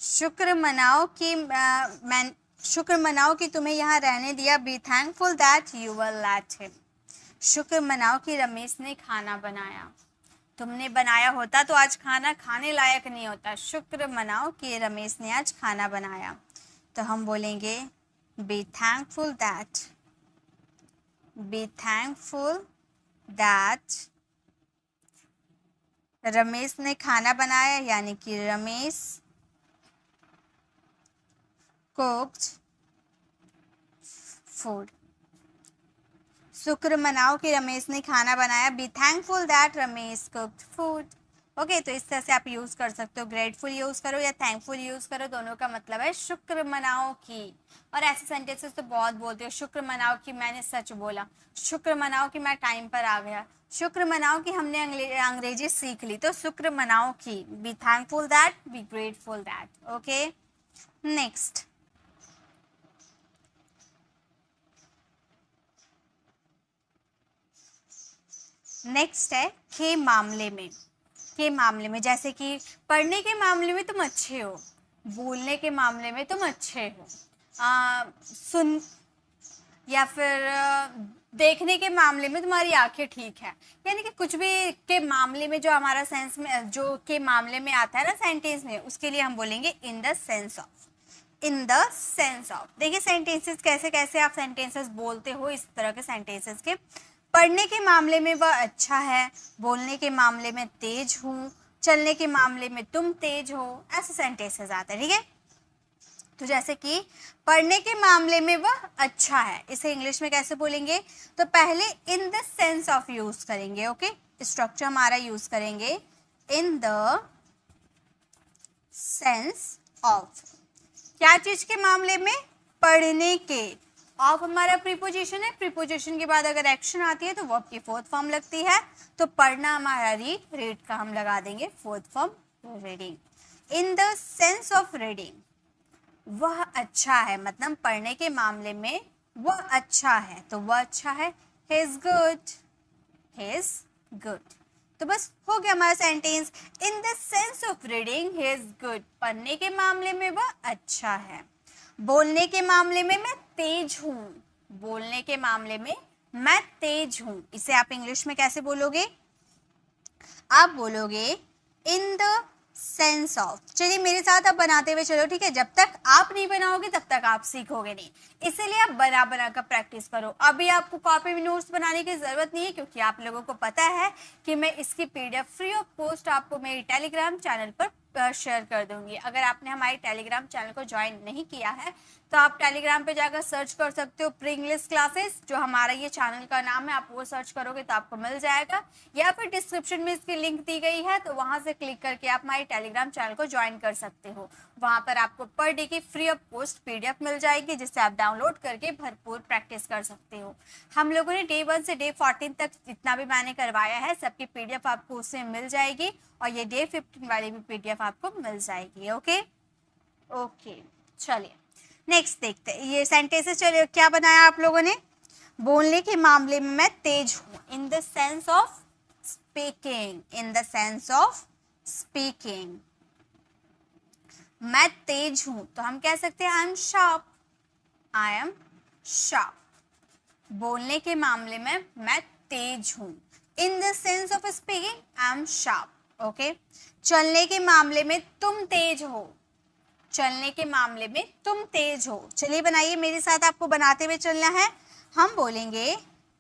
शुक्र मनाओ कि शुक्र मनाओ कि तुम्हें यहाँ रहने दिया। B thankful that you were let him. शुक्र मनाओ कि रमेश ने खाना बनाया, तुमने बनाया होता तो आज खाना खाने लायक नहीं होता। शुक्र मनाओ कि रमेश ने आज खाना बनाया। तो हम बोलेंगे B thankful that, B thankful that Ramesh ने खाना बनाया, यानी कि रमेश कुक्ड फूड। शुक्र मनाओ कि रमेश ने खाना बनाया। B thankful that Ramesh cooked food. Okay, तो इस तरह से आप यूज कर सकते हो। ग्रेटफुल यूज करो या थैंकफुल यूज करो, दोनों का मतलब है शुक्र मनाओ की। और ऐसे सेंटेंसेस तो बहुत बोलते हो। शुक्र मनाओ कि मैंने सच बोला, शुक्र मनाओ कि मैं टाइम पर आ गया, शुक्र मनाओ कि हमने अंग्रेजी सीख ली। तो शुक्र मनाओ की, B thankful that, B grateful that. Okay, next next है के मामले में। के मामले में, जैसे कि पढ़ने के मामले में तुम अच्छे हो, बोलने के मामले में तुम अच्छे हो, सुन या फिर देखने के मामले में तुम्हारी आंखें ठीक है। यानी कि कुछ भी के मामले में जो हमारा सेंस में, जो के मामले में आता है ना सेंटेंस में, उसके लिए हम बोलेंगे in the sense of. In the sense of. देखिए सेंटेंसेस कैसे कैसे आप सेंटेंसेस बोलते हो, इस तरह के सेंटेंसेस के। पढ़ने के मामले में वह अच्छा है, बोलने के मामले में तेज हूँ, चलने के मामले में तुम तेज हो, ऐसे सेंटेंसेस आते हैं। ठीक है, तो जैसे कि पढ़ने के मामले में वह अच्छा है, इसे इंग्लिश में कैसे बोलेंगे? तो पहले इन द सेंस ऑफ यूज करेंगे। ओके, स्ट्रक्चर हमारा यूज करेंगे इन द सेंस ऑफ। क्या चीज के मामले में? पढ़ने के। ऑफ हमारा प्रीपोजिशन है, प्रीपोजिशन के बाद अगर एक्शन आती है तो वर्ब की फोर्थ फॉर्म लगती है, तो पढ़ना हमारा रीड, रीड का हम लगा देंगे fourth form reading. In the sense of reading, वह अच्छा है, मतलब पढ़ने के मामले में वह अच्छा है, तो वह अच्छा है, he is good, he is good। तो बस हो गया हमारा sentence. In the sense of reading he is good, पढ़ने के मामले में वह अच्छा है। बोलने के मामले में मैं तेज हूँ, बोलने के मामले में मैं तेज हूँ, इसे आप इंग्लिश में कैसे बोलोगे? आप बोलोगे इन द सेंस ऑफ। चलिए मेरे साथ आप बनाते हुए चलो, ठीक है? जब तक आप नहीं बनाओगे तब तक आप सीखोगे नहीं, इसीलिए आप बना बना कर प्रैक्टिस करो। अभी आपको कॉपी में नोट्स बनाने की जरूरत नहीं है, क्योंकि आप लोगों को पता है कि मैं इसकी पीडीएफ फ्री ऑफ कॉस्ट आपको मेरी टेलीग्राम चैनल पर शेयर कर दूंगी। अगर आपने हमारे टेलीग्राम चैनल को ज्वाइन नहीं किया है तो आप टेलीग्राम पे जाकर सर्च कर सकते हो प्री इंग्लिश क्लासेस, जो हमारा ये चैनल का नाम है। आप वो सर्च करोगे तो आपको मिल जाएगा, या फिर डिस्क्रिप्शन में इसकी लिंक दी गई है, तो वहां से क्लिक करके आप हमारे टेलीग्राम चैनल को ज्वाइन कर सकते हो। वहां पर आपको पर डे की फ्री ऑफ कॉस्ट पीडीएफ मिल जाएगी, जिससे आप डाउनलोड करके भरपूर प्रैक्टिस कर सकते हो। हम लोगों ने डे 1 से डे 14 तक जितना भी मैंने करवाया है सबकी पीडीएफ आपको उसमें मिल जाएगी, और ये डे 15 वाली भी पीडीएफ आपको मिल जाएगी। ओके ओके, चलिए नेक्स्ट देखते हैं ये सेंटेंसेस। चलिए क्या बनाया आप लोगों ने? बोलने के मामले में मैं तेज हूँ, इन the sense of speaking, in the sense of speaking मैं तेज हूं, तो हम कह सकते हैं I am sharp, I am sharp. बोलने के मामले में मैं तेज हूं, इन the sense of speaking I am sharp. Okay, चलने के मामले में तुम तेज हो, चलने के मामले में तुम तेज हो। चलिए बनाइए मेरे साथ, आपको बनाते हुए चलना है। हम बोलेंगे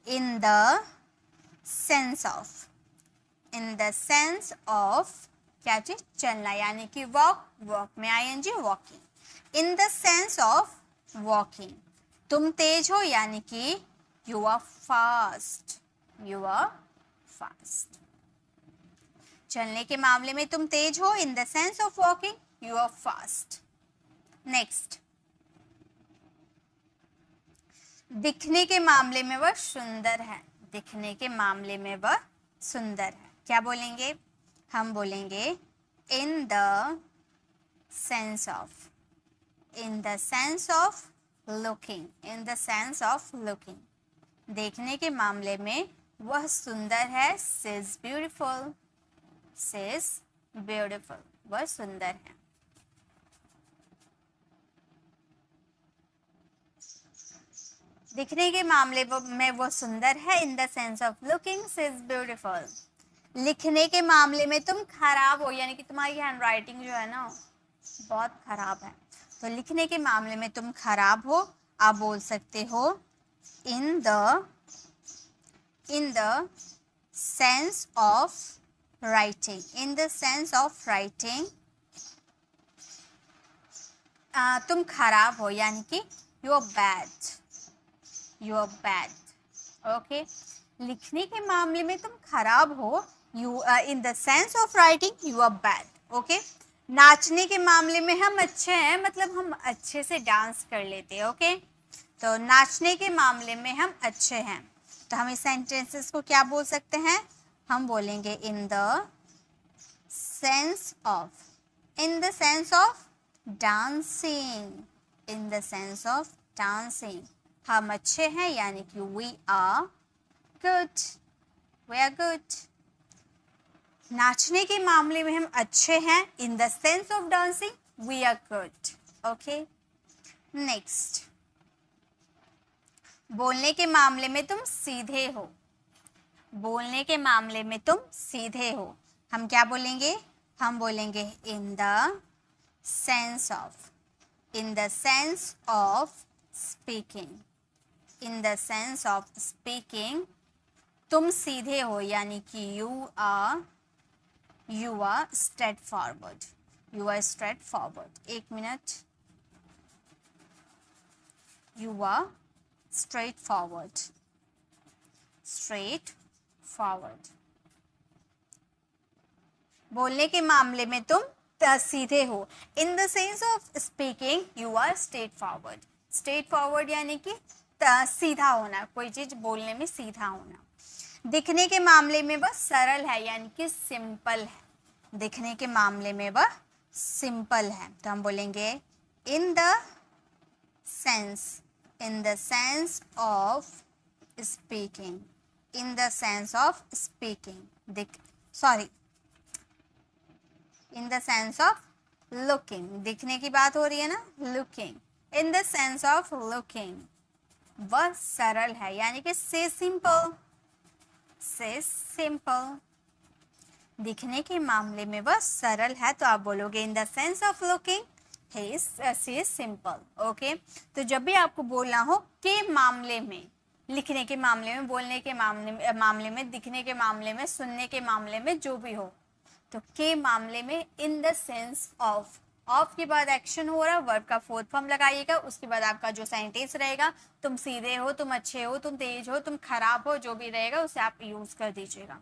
in the sense of, in the sense of क्या चीज? चलना, यानी कि वॉक, वॉक में ING walking. In the sense of walking, तुम तेज हो यानी कि you are fast, you are fast. चलने के मामले में तुम तेज हो, in the sense of walking you are fast. Next, दिखने के मामले में वह सुंदर है, दिखने के मामले में वह सुंदर है। क्या बोलेंगे? हम बोलेंगे in the sense of, in the sense of looking, in the sense of looking. देखने के मामले में वह सुंदर है, she is beautiful, she is beautiful, वह सुंदर है। दिखने के मामले में वो सुंदर है, इन the sense of looking she is beautiful. लिखने के मामले में तुम खराब हो, यानी कि तुम्हारी हैंड राइटिंग जो है ना बहुत खराब है, तो लिखने के मामले में तुम खराब हो। आप बोल सकते हो in the sense of writing, in the sense of writing तुम खराब हो, यानी कि you are bad, you are bad. Okay, लिखने के मामले में तुम खराब हो, you in the sense of writing you are bad. Okay, नाचने के मामले में हम अच्छे हैं, मतलब हम अच्छे से डांस कर लेते हैं। ओके, तो नाचने के मामले में हम अच्छे हैं, तो हम इस सेंटेंसेस को क्या बोल सकते हैं? हम बोलेंगे in the sense of, in the sense of dancing, in the sense of dancing हम अच्छे हैं, यानी कि we are good, we are good. नाचने के मामले में हम अच्छे हैं, in the sense of dancing we are good. Okay, next, बोलने के मामले में तुम सीधे हो, बोलने के मामले में तुम सीधे हो। हम क्या बोलेंगे? हम बोलेंगे in the sense of, in the sense of speaking, in the sense of speaking तुम सीधे हो, यानी कि you are straightforward, you are straightforward. एक minute, you are straightforward, straightforward. बोलने के मामले में तुम सीधे हो, in the sense of speaking you are straightforward, straightforward यानी कि सीधा होना, कोई चीज बोलने में सीधा होना। दिखने के मामले में वह सरल है यानी कि सिंपल है। दिखने के मामले में वह सिंपल है, तो हम बोलेंगे in the sense of speaking, in the sense of speaking, in the sense of looking, दिखने की बात हो रही है ना, looking, in the sense of looking वह सरल है यानी कि से सिंपल, दिखने के मामले में वह सरल है, तो आप बोलोगे इन the sense of looking he is simple. Okay, तो जब भी आपको बोलना हो के मामले में, लिखने के मामले में, बोलने के मामले में, दिखने के मामले में, सुनने के मामले में, जो भी हो, तो के मामले में इन द सेंस ऑफ के बाद एक्शन हो रहा है, वर्ब का फोर्थ फॉर्म लगाइएगा, उसके बाद आपका जो सेंटेंस रहेगा, तुम सीधे हो, तुम अच्छे हो, तुम तेज हो, तुम खराब हो, जो भी रहेगा उसे आप यूज कर दीजिएगा।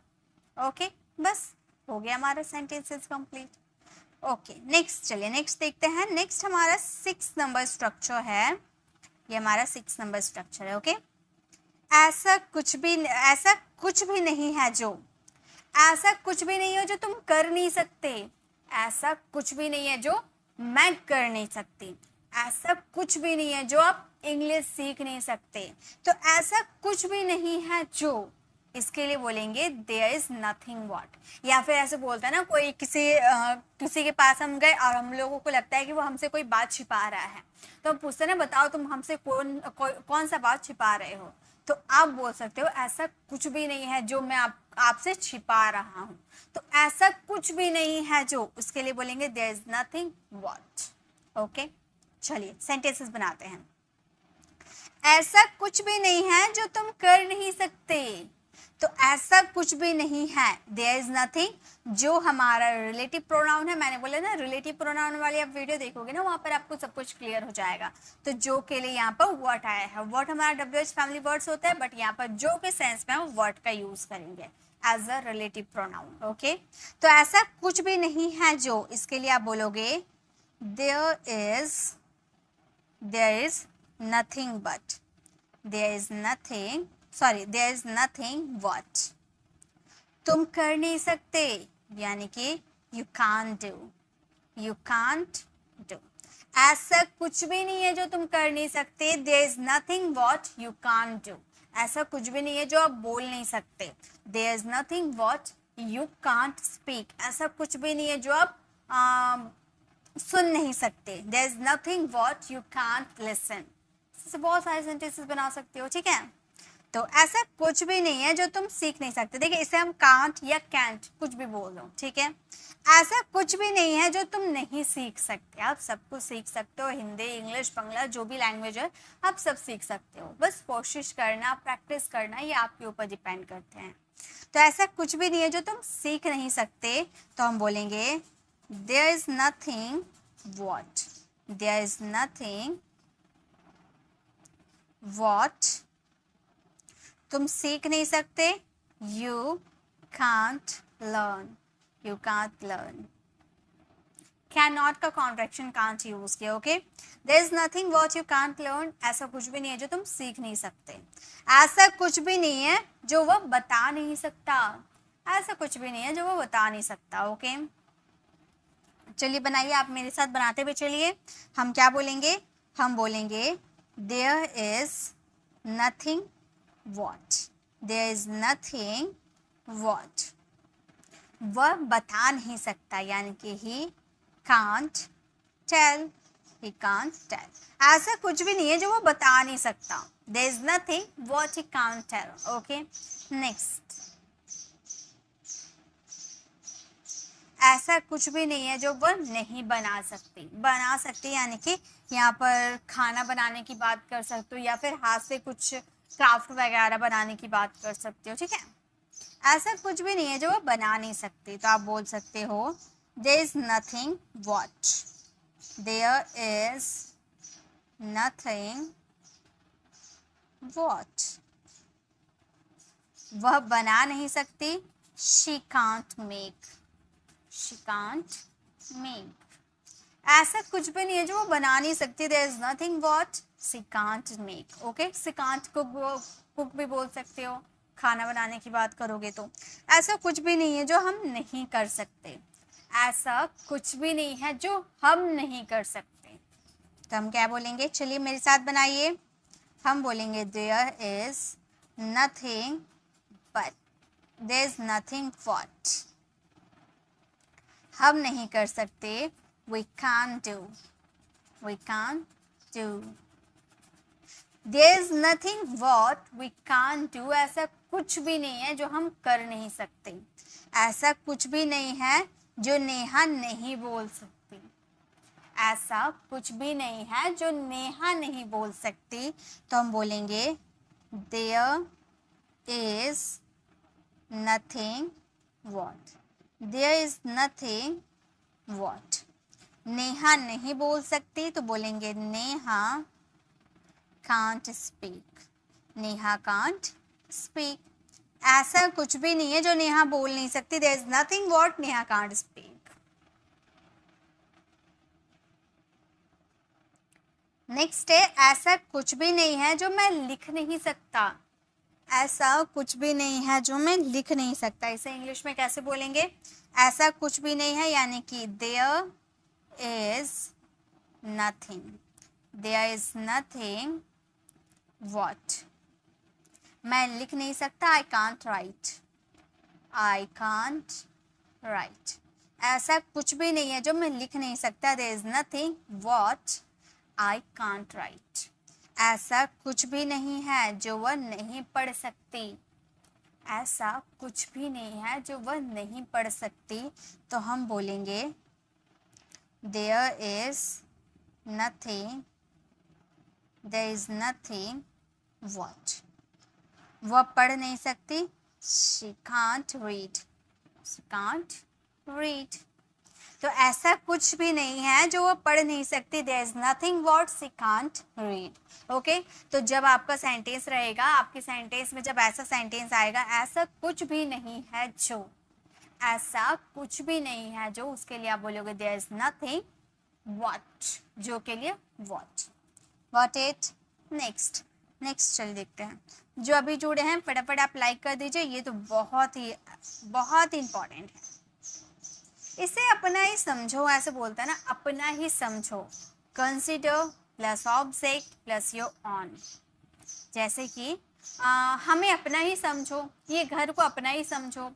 ओके, बस हो गया हमारा सेंटेंसेस कंप्लीट। ओके, नेक्स्ट चलिए नेक्स्ट देखते हैं। नेक्स्ट हमारा 6 नंबर स्ट्रक्चर है, ये हमारा 6 नंबर स्ट्रक्चर है। ओके, ऐसा कुछ भी नहीं है जो, ऐसा कुछ भी नहीं है जो तुम कर नहीं सकते, ऐसा कुछ भी नहीं है जो मैं कर नहीं सकती, ऐसा कुछ भी नहीं है जो आप इंग्लिश सीख नहीं सकते, तो ऐसा कुछ भी नहीं है जो, इसके लिए बोलेंगे देयर इज नथिंग व्हाट। या फिर ऐसे बोलता है ना, कोई किसी के पास हम गए और हम लोगों को लगता है कि वो हमसे कोई बात छिपा रहा है, तो हम पूछते हैं ना, बताओ तुम हमसे कौन सा बात छिपा रहे हो, तो आप बोल सकते हो ऐसा कुछ भी नहीं है जो मैं आपसे छिपा रहा हूं, तो ऐसा कुछ भी नहीं है जो, उसके लिए बोलेंगे there is nothing what. Okay, चलिए सेंटेंसेस बनाते हैं। ऐसा कुछ भी नहीं है जो तुम कर नहीं सकते, तो ऐसा कुछ भी नहीं है, देयर इज नथिंग, जो हमारा रिलेटिव प्रोनाउन है, मैंने बोला ना रिलेटिव प्रोनाउन वाली आप वीडियो देखोगे ना, वहां पर आपको सब कुछ क्लियर हो जाएगा। तो जो के लिए यहाँ पर व्हाट आया है, व्हाट हमारा WH फैमिली वर्ड्स होता है, बट यहाँ पर जो के सेंस में हम व्हाट का यूज करेंगे as a relative pronoun. Okay, तो ऐसा कुछ भी नहीं है जो, इसके लिए आप बोलोगे there is nothing but, there is nothing what. तुम कर नहीं सकते यानी कि यू कांट डू, ऐसा कुछ भी नहीं है जो तुम कर नहीं सकते, there is nothing what you can't do, ऐसा कुछ भी नहीं है जो आप बोल नहीं सकते, there is nothing what you can't speak, ऐसा कुछ भी नहीं है जो आप सुन नहीं सकते, there is nothing what you can't listen. इससे बहुत सारे सेंटेंसेस बना सकते हो, ठीक है। तो ऐसा कुछ भी नहीं है जो तुम सीख नहीं सकते, देखिए इसे हम कांट या कैंट कुछ भी बोल दो, ठीक है। ऐसा कुछ भी नहीं है जो तुम नहीं सीख सकते, आप सब कुछ सीख सकते हो, हिंदी, इंग्लिश, बांग्ला, जो भी लैंग्वेज है आप सब सीख सकते हो, बस कोशिश करना, प्रैक्टिस करना, ये आपके ऊपर डिपेंड करते हैं। तो ऐसा कुछ भी नहीं है जो तुम सीख नहीं सकते, तो हम बोलेंगे there is nothing what, there is nothing what तुम सीख नहीं सकते, you can't learn, you can't learn. Can not का कॉन्ट्रैक्शन कांट यूज किया। Okay, there is nothing what you can't learn, ऐसा कुछ भी नहीं है जो तुम सीख नहीं सकते, ऐसा कुछ भी नहीं है जो वह बता नहीं सकता, ऐसा कुछ भी नहीं है जो वह बता नहीं सकता। ओके, चलिए बनाइए, आप मेरे साथ बनाते हुए चलिए। हम क्या बोलेंगे, हम बोलेंगे there is nothing what, there is nothing what, वह बता नहीं सकता यानी कि he can't tell, he can't tell, ऐसा कुछ भी नहीं है जो वो बता नहीं सकता, there is nothing what he can't tell। okay, next, ऐसा कुछ भी नहीं है जो वह नहीं बना सकती यानी कि यहाँ पर खाना बनाने की बात कर सकते हो, या फिर हाथ से कुछ क्राफ्ट वगैरह बनाने की बात कर सकते हो, ठीक है। ऐसा कुछ भी नहीं है जो वो बना नहीं सकती, तो आप बोल सकते हो there is nothing what, there is nothing what, वह बना नहीं सकती, she can't make, she can't make, ऐसा कुछ भी नहीं है जो वो बना नहीं सकती। There is nothing what she can't make. Okay, she can't cook भी बोल सकते हो, खाना बनाने की बात करोगे तो। ऐसा कुछ भी नहीं है जो हम नहीं कर सकते। ऐसा कुछ भी नहीं है जो हम नहीं कर सकते। तो हम क्या बोलेंगे, चलिए मेरे साथ बनाइए। हम बोलेंगे there is nothing but, there is nothing what हम नहीं कर सकते, we can't do, we can't do, there is nothing what we can't do। ऐसा कुछ भी नहीं है जो हम कर नहीं सकते। ऐसा कुछ भी नहीं है जो नेहा नहीं बोल सकती। ऐसा कुछ भी नहीं है जो नेहा नहीं बोल सकती। तो हम बोलेंगे there is nothing what, there is nothing what। Neha नहीं बोल सकती तो बोलेंगे Neha can't speak, Neha can't speak. ऐसा कुछ भी नहीं है जो नेहा बोल नहीं सकती। There is nothing what Neha can't speak. Next है ऐसा कुछ भी नहीं है जो मैं लिख नहीं सकता। ऐसा कुछ भी नहीं है जो मैं लिख नहीं सकता। इसे इंग्लिश में कैसे बोलेंगे, ऐसा कुछ भी नहीं है यानी कि there is nothing, there is nothing what मैं लिख नहीं सकता। I can't write, I can't write। ऐसा कुछ भी नहीं है जो मैं लिख नहीं सकता। there is nothing what I can't write। ऐसा कुछ भी नहीं है जो वह नहीं पढ़ सकती। ऐसा कुछ भी नहीं है जो वह नहीं पढ़ सकती। तो हम बोलेंगे there is nothing, there is nothing what वह पढ़ नहीं सकती। she can't read, she can't read। तो ऐसा कुछ भी नहीं है जो वह पढ़ नहीं सकती। there is nothing what she can't read। Okay, तो जब आपका सेंटेंस रहेगा, आपके सेंटेंस में जब ऐसा सेंटेंस आएगा, ऐसा कुछ भी नहीं है जो, ऐसा कुछ भी नहीं है जो, उसके लिए आप बोलोगे देयर इज नथिंग व्हाट, जो के लिए व्हाट। What it. नेक्स्ट चलिए देखते हैं। जो अभी जुड़े हैं फटाफट आप लाइक कर दीजिए, ये तो बहुत ही इंपॉर्टेंट है। इसे अपना ही समझो, ऐसे बोलता है ना, अपना ही समझो। Consider plus object plus your on. जैसे कि हमें अपना ही समझो, ये घर को अपना ही समझो,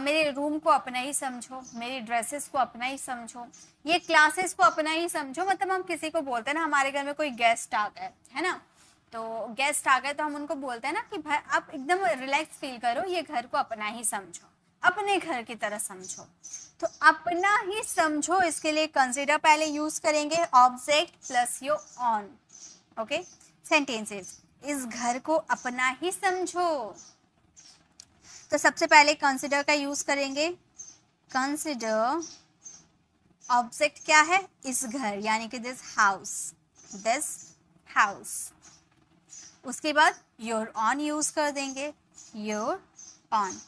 मेरे रूम को अपना ही समझो, मेरी ड्रेसेस को अपना ही समझो, ये क्लासेस को अपना ही समझो। मतलब हम किसी को बोलते हैं ना, हमारे घर में कोई गेस्ट आ गए है ना, तो गेस्ट आ गए तो हम उनको बोलते हैं ना कि भाई आप एकदम रिलैक्स फील करो, ये घर को अपना ही समझो, अपने घर की तरह समझो। तो अपना ही समझो, इसके लिए कंसीडर पहले यूज करेंगे, object plus your on. Okay, sentences, इस घर को अपना ही समझो। तो सबसे पहले कंसीडर का यूज करेंगे। कंसीडर, ऑब्जेक्ट क्या है, इस घर यानी कि दिस हाउस। उसके बाद योर ऑन यूज कर देंगे, योर ऑन।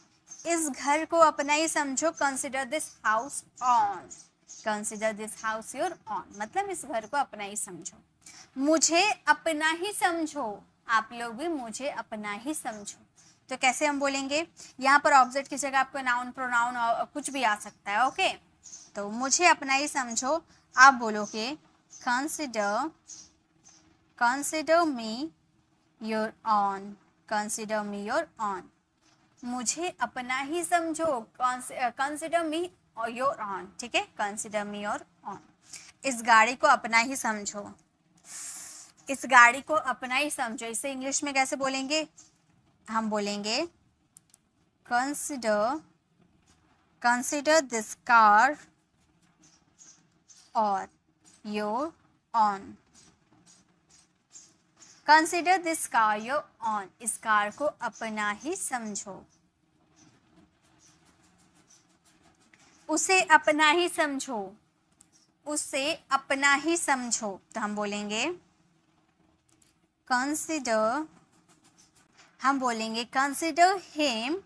इस घर को अपना ही समझो, consider this house on, consider this house your on, मतलब इस घर को अपना ही समझो। मुझे अपना ही समझो, आप लोग भी मुझे अपना ही समझो। तो कैसे हम बोलेंगे, यहाँ पर ऑब्जेक्ट की जगह आपको नाउन प्रोनाउन कुछ भी आ सकता है। ओके, तो मुझे अपना ही समझो, आप बोलोगे consider me your on, consider me your on. मुझे अपना ही समझो, कंसिडर मी योर ऑन। ठीक है, कंसिडर मी योर ऑन। इस गाड़ी को अपना ही समझो, इस गाड़ी को अपना ही समझो। इसे इंग्लिश में कैसे बोलेंगे, हम बोलेंगे कंसिडर दिस कार और your on. Consider this car your on, इस कार को अपना ही समझो। उसे अपना ही समझो, उसे अपना ही समझो। तो हम बोलेंगे कंसिडर, हम बोलेंगे consider him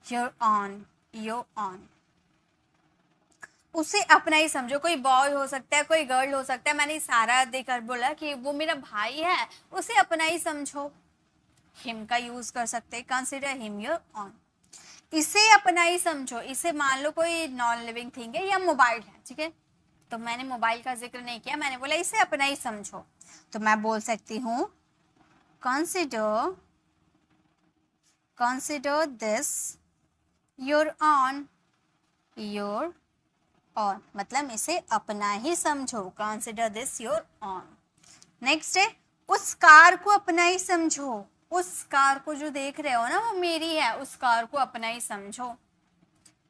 your on, your on. उसे अपना ही समझो, कोई बॉय हो सकता है, कोई गर्ल हो सकता है, मैंने इशारा देकर बोला कि वो मेरा भाई है, उसे अपना ही समझो। हिम का यूज कर सकते हैं, कंसिडर हिम योर ऑन। इसे अपना ही समझो, इसे मान लो कोई नॉन लिविंग थिंग है या मोबाइल है, ठीक है, तो मैंने मोबाइल का जिक्र नहीं किया, मैंने बोला इसे अपना ही समझो, तो मैं बोल सकती हूँ consider this your on, your on मतलब इसे अपना ही समझो, consider this your on. Next है उस कार को अपना ही समझो, उस कार को जो देख रहे हो ना वो मेरी है, उस कार को अपना ही समझो।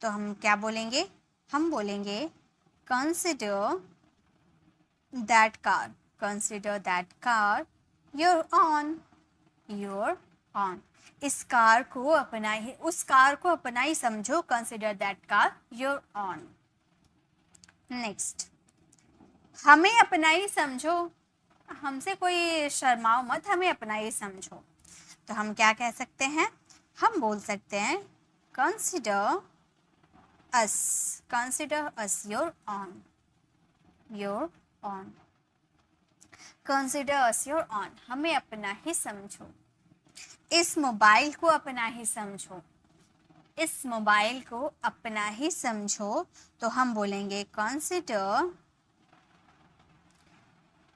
तो हम क्या बोलेंगे, हम बोलेंगे consider that car, consider that car your on, your on. इस कार को अपना ही, उस कार को अपना ही समझो, consider that car your on. Next, हमें अपना ही समझो, हमसे कोई शर्माओ मत, हमें अपना ही समझो। तो हम क्या कह सकते हैं, हम बोल सकते हैं consider us your on, your on. Consider us your on, हमें अपना ही समझो। इस मोबाइल को अपना ही समझो, इस मोबाइल को अपना ही समझो, तो हम बोलेंगे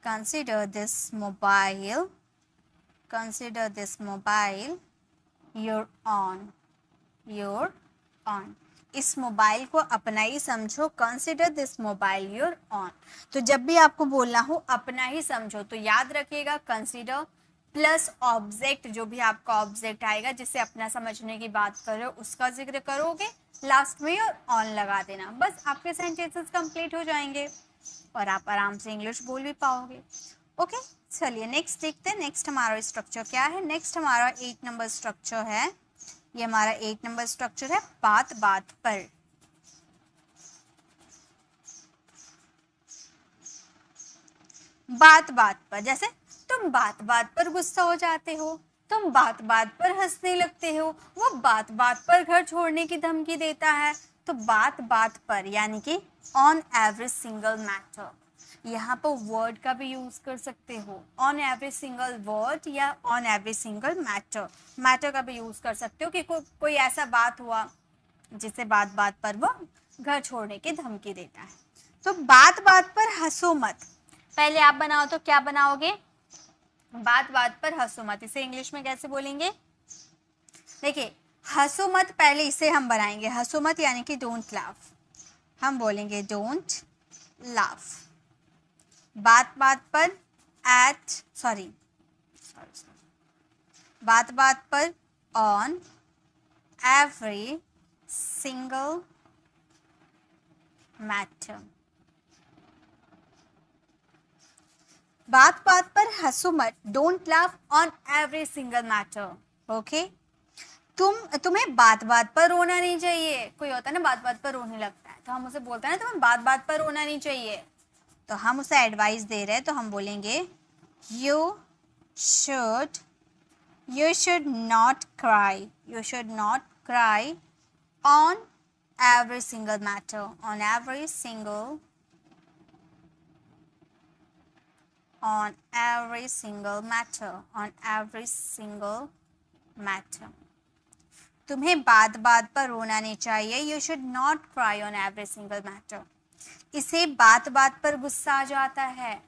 consider this mobile your own, your own। इस मोबाइल को अपना ही समझो, consider this mobile your on. तो जब भी आपको बोलना हो अपना ही समझो, तो याद रखिएगा कंसिडर प्लस ऑब्जेक्ट, जो भी आपका ऑब्जेक्ट आएगा जिसे अपना समझने की बात कर रहे हो उसका जिक्र करोगे, लास्ट में और ऑन लगा देना, बस आपके सेंटेंसेस कंप्लीट हो जाएंगे और आप आराम से इंग्लिश बोल भी पाओगे। ओके, चलिए नेक्स्ट देखते हैं, नेक्स्ट हमारा स्ट्रक्चर क्या है। नेक्स्ट हमारा 8 नंबर स्ट्रक्चर है, ये हमारा 8 नंबर स्ट्रक्चर है बात बात पर। बात बात पर, जैसे तुम बात बात पर गुस्सा हो जाते हो, तुम बात बात पर हंसने लगते हो, वो बात बात पर घर छोड़ने की धमकी देता है। तो बात बात पर यानी कि ऑन एवरी सिंगल मैटर, यहाँ पर वर्ड का भी यूज कर सकते हो, ऑन एवरी सिंगल वर्ड या on every single matter, matter का भी यूज कर सकते हो कि कोई ऐसा बात हुआ जिसे बात बात पर वो घर छोड़ने की धमकी देता है। तो बात बात पर हंसो मत, पहले आप बनाओ तो क्या बनाओगे, बात बात पर हंसो मत, इसे इंग्लिश में कैसे बोलेंगे, देखिए हंसो मत, पहले इसे हम बनाएंगे, हंसो मत यानी कि डोंट लाफ, हम बोलेंगे डोंट लाफ। बात बात पर बात बात पर ऑन एवरी सिंगल मैटर, बात बात पर हंसो मत, don't laugh on every single matter. Okay, तुम्हें बात बात पर रोना नहीं चाहिए, कोई होता है ना बात बात पर रोने लगता है, तो हम उसे बोलते हैं ना तुम्हें बात बात पर रोना नहीं चाहिए, तो हम उसे एडवाइस दे रहे हैं, तो हम बोलेंगे you should not cry, you should not cry on every single matter, on every single matter, तुम्हें बात बात पर रोना नहीं चाहिए, you should not cry on every single matter. इसे बात बात पर गुस्सा आ जाता है,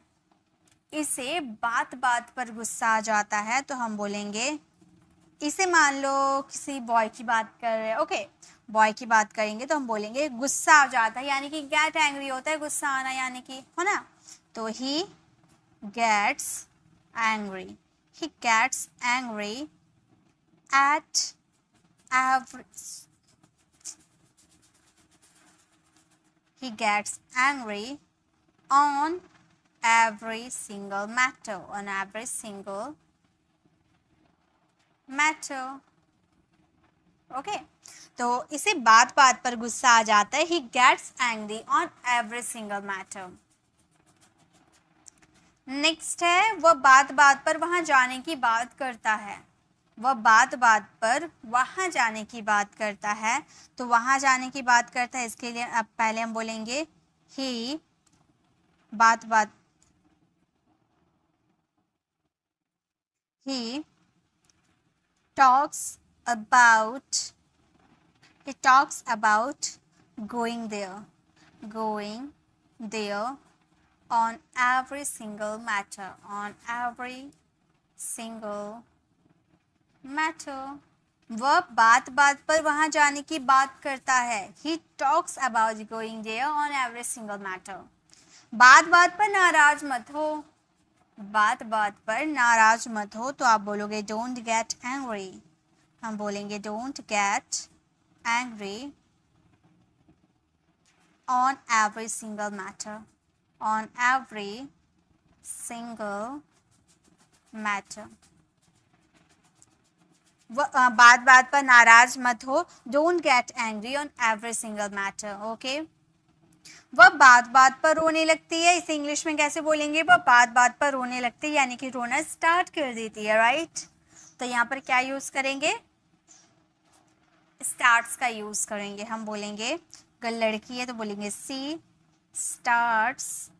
इसे बात बात पर गुस्सा आ जाता है, तो हम बोलेंगे, इसे मान लो किसी बॉय की बात कर रहे हैं, ओके बॉय की बात करेंगे तो हम बोलेंगे गुस्सा आ जाता है, यानी कि गेट एंग्री होता है, गुस्सा आना यानी कि, है ना, तो ही gets angry at every he gets angry on every single matter, on every single matter। Okay, तो इसे बात बात पर गुस्सा आ जाता है, he gets angry on every single matter। Next है, वह बात बात पर वहां जाने की बात करता है, वह बात बात पर वहाँ जाने की बात करता है। तो वहाँ जाने की बात करता है, इसके लिए अब पहले हम बोलेंगे ही बात बात he talks about he talks about going there on every single matter. वह बात बात पर वहां जाने की बात करता है। He talks about going there on every single matter. बात बात पर नाराज मत हो, बात बात पर नाराज मत हो, तो आप बोलोगे डोंट गेट एंग्री। हम बोलेंगे don't get angry on every single matter, on every single matter. बात बात पर नाराज मत हो, don't get angry on every single matter. Okay, वह बात बात पर रोने लगती है, इसे इंग्लिश में कैसे बोलेंगे? वह बात बात पर रोने लगती है, यानी कि रोना स्टार्ट कर देती है, राइट। तो यहाँ पर क्या यूज करेंगे? स्टार्ट्स का यूज करेंगे। हम बोलेंगे अगर लड़की है तो बोलेंगे she starts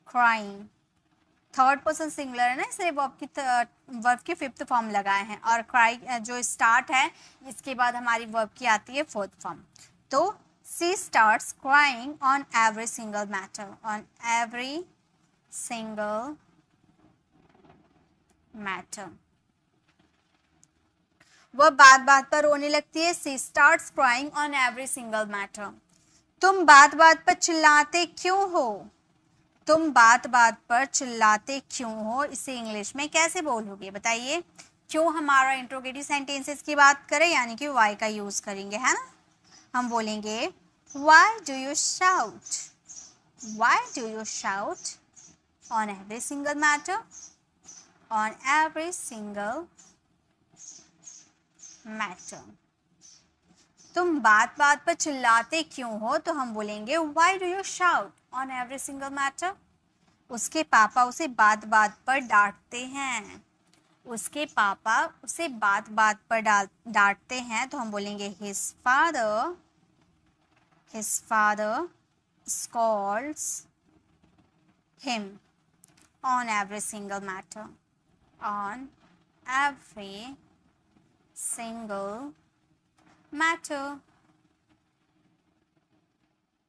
crying. Third person singular है ना, इसलिए वर्ब की फिफ्थ फॉर्म लगाए हैं, और क्राई जो स्टार्ट है इसके बाद हमारी वर्ब की आती है फोर्थ फॉर्म। तो she starts crying on every single matter, on every single matter. वह बात बात पर रोने लगती है, she starts crying on every single matter. तुम बात बात पर चिल्लाते क्यों हो? तुम बात बात पर चिल्लाते क्यों हो, इसे इंग्लिश में कैसे बोलोगे बताइए? क्यों हमारा इंट्रोगेटिव सेंटेंसेस की बात करें, यानी कि वाई का यूज करेंगे, है ना। हम बोलेंगे why do you shout, why do you shout on every single matter, on every single matter. तुम बात बात पर चिल्लाते क्यों हो, तो हम बोलेंगे why do you shout on every single matter. उसके पापा उसे बात बात पर डांटते हैं, उसके पापा उसे बात बात पर डांटते हैं, तो हम बोलेंगे his father scolds him on every single matter, on every single matter।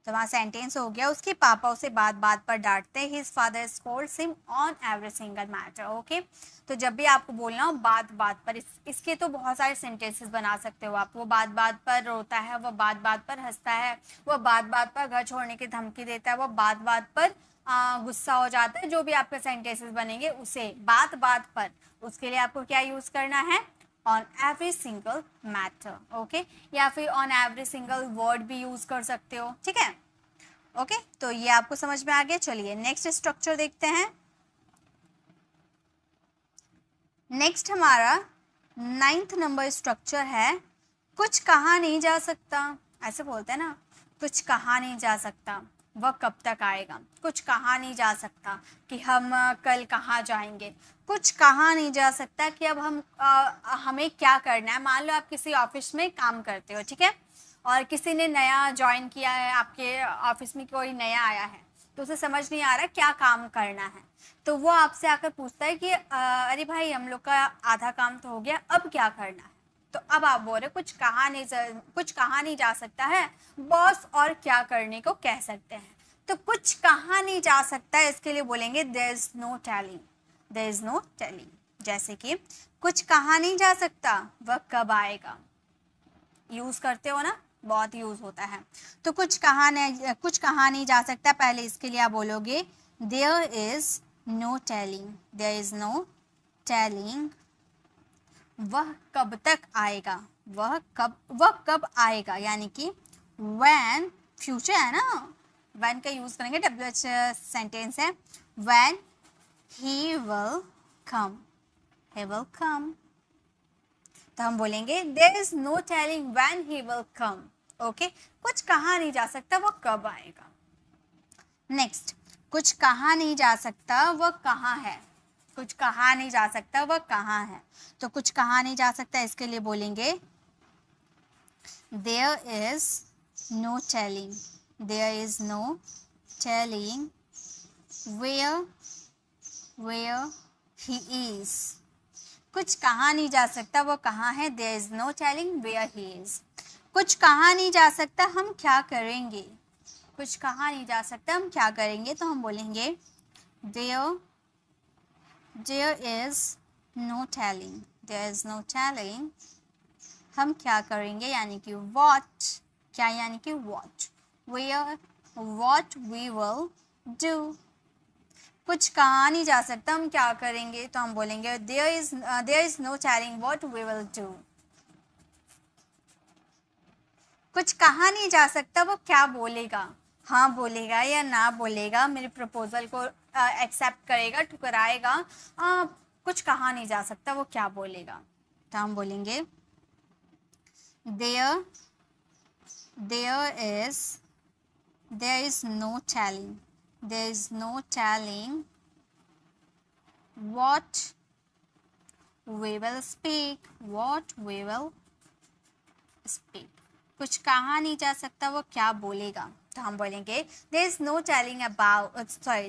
तो वहाँ सेंटेंस हो गया, उसके पापा उसे बात बात पर डांटते हैं, his father Scholz him on every single matter. Okay, तो जब भी आपको बोलना हो बात बात पर, इसके तो बहुत सारे सेंटेंसेस बना सकते हो आप। वो बात बात पर रोता है, वो बात बात पर हंसता है, वो बात बात पर घर छोड़ने की धमकी देता है, वो बात बात पर गुस्सा हो जाता है। जो भी आपके सेंटेंसेस बनेंगे उसे बात बात पर, उसके लिए आपको क्या यूज करना है? On every single matter. Okay, या फिर ऑन एवरी सिंगल वर्ड भी यूज कर सकते हो, ठीक है। ओके, तो ये आपको समझ में आ गया। चलिए नेक्स्ट स्ट्रक्चर देखते हैं। नेक्स्ट हमारा 9th नंबर स्ट्रक्चर है, कुछ कहा नहीं जा सकता। ऐसे बोलते हैं ना, कुछ कहा नहीं जा सकता, वह कब तक आएगा। कुछ कहा नहीं जा सकता कि हम कल कहाँ जाएंगे, कुछ कहा नहीं जा सकता कि अब हमें क्या करना है। मान लो आप किसी ऑफिस में काम करते हो, ठीक है, और किसी ने नया ज्वाइन किया है, आपके ऑफिस में कोई नया आया है, तो उसे समझ नहीं आ रहा क्या काम करना है, तो वो आपसे आकर पूछता है कि अरे भाई हम लोग का आधा काम तो हो गया, अब क्या करना है। तो अब आप बोल रहे कुछ कहा नहीं जा सकता है, बॉस और क्या करने को कह सकते हैं। तो कुछ कहा नहीं जा सकता है, इसके लिए बोलेंगे there is no telling, there is no telling. जैसे कि कुछ कहा नहीं जा सकता, वह कब आएगा, यूज करते हो ना, बहुत यूज होता है। तो कुछ कहा नहीं जा सकता, पहले इसके लिए आप बोलोगे there is no telling, there is no telling. वह कब तक आएगा, वह कब आएगा, यानी कि when, फ्यूचर है ना, when का यूज करेंगे, WH सेंटेंस है, when he will come, he will come। तो हम बोलेंगे there is no telling when he will come। Okay, कुछ कहा नहीं जा सकता वो कब आएगा। नेक्स्ट, कुछ कहा नहीं जा सकता वह कहाँ है। कुछ कहा नहीं जा सकता वह कहाँ है। तो कुछ कहा नहीं जा सकता, इसके लिए बोलेंगे there is no telling, there is no telling where he is। कुछ कहा नहीं जा सकता वो कहाँ है, there is no telling where he is। कुछ कहा नहीं जा सकता हम क्या करेंगे, कुछ कहा नहीं जा सकता हम क्या करेंगे, तो हम बोलेंगे there is no telling, there is no telling हम क्या करेंगे, यानी कि what, क्या यानी कि what we will do। कुछ कहा नहीं जा सकता हम क्या करेंगे, तो हम बोलेंगे there is no telling what we will do। कुछ कहा नहीं जा सकता वो क्या बोलेगा, हाँ बोलेगा या ना बोलेगा, मेरे प्रपोजल को एक्सेप्ट करेगा ठुकराएगा, कुछ कहा नहीं जा सकता वो क्या बोलेगा, तो हम बोलेंगे there is no telling, there is no telling what we will speak, what we will speak। कुछ कहा नहीं जा सकता वो क्या बोलेगा, तो हम बोलेंगे there is no telling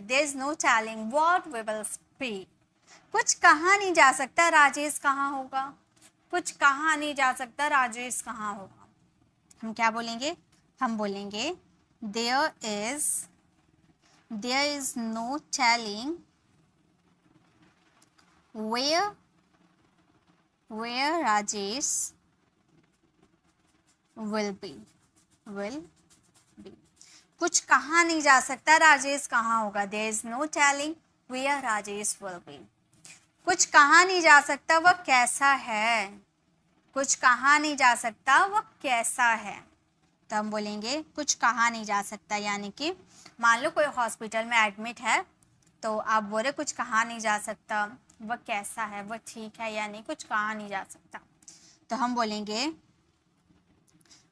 there is no telling what we will speak। कुछ कहा नहीं जा सकता राजेश कहाँ होगा, कुछ कहा नहीं जा सकता राजेश कहाँ होगा, हम क्या बोलेंगे, हम बोलेंगे there is no telling where Rajesh will be। कुछ कहा नहीं जा सकता राजेश कहाँ होगा, there is no telling where Rajesh will be। कुछ कहा नहीं जा सकता वह कैसा है, कुछ कहा नहीं जा सकता वह कैसा है, तो हम बोलेंगे कुछ कहा नहीं जा सकता, यानी कि मान लो कोई हॉस्पिटल में एडमिट है, तो आप बोले कुछ कहा नहीं जा सकता वह कैसा है, वह ठीक है या नहीं, कुछ कहा नहीं जा सकता, तो हम बोलेंगे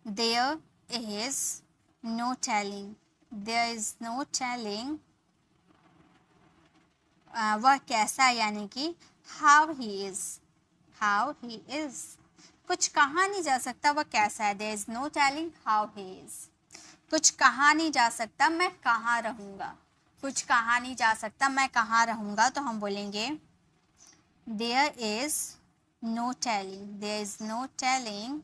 there is no telling, there is no telling वह कैसा है, यानी कि how he is। कुछ कहा नहीं जा सकता वह कैसा है, there is no telling how he is। कुछ कहा नहीं जा सकता मैं कहाँ रहूँगा, कुछ कहा नहीं जा सकता मैं कहाँ रहूँगा, तो हम बोलेंगे there is no telling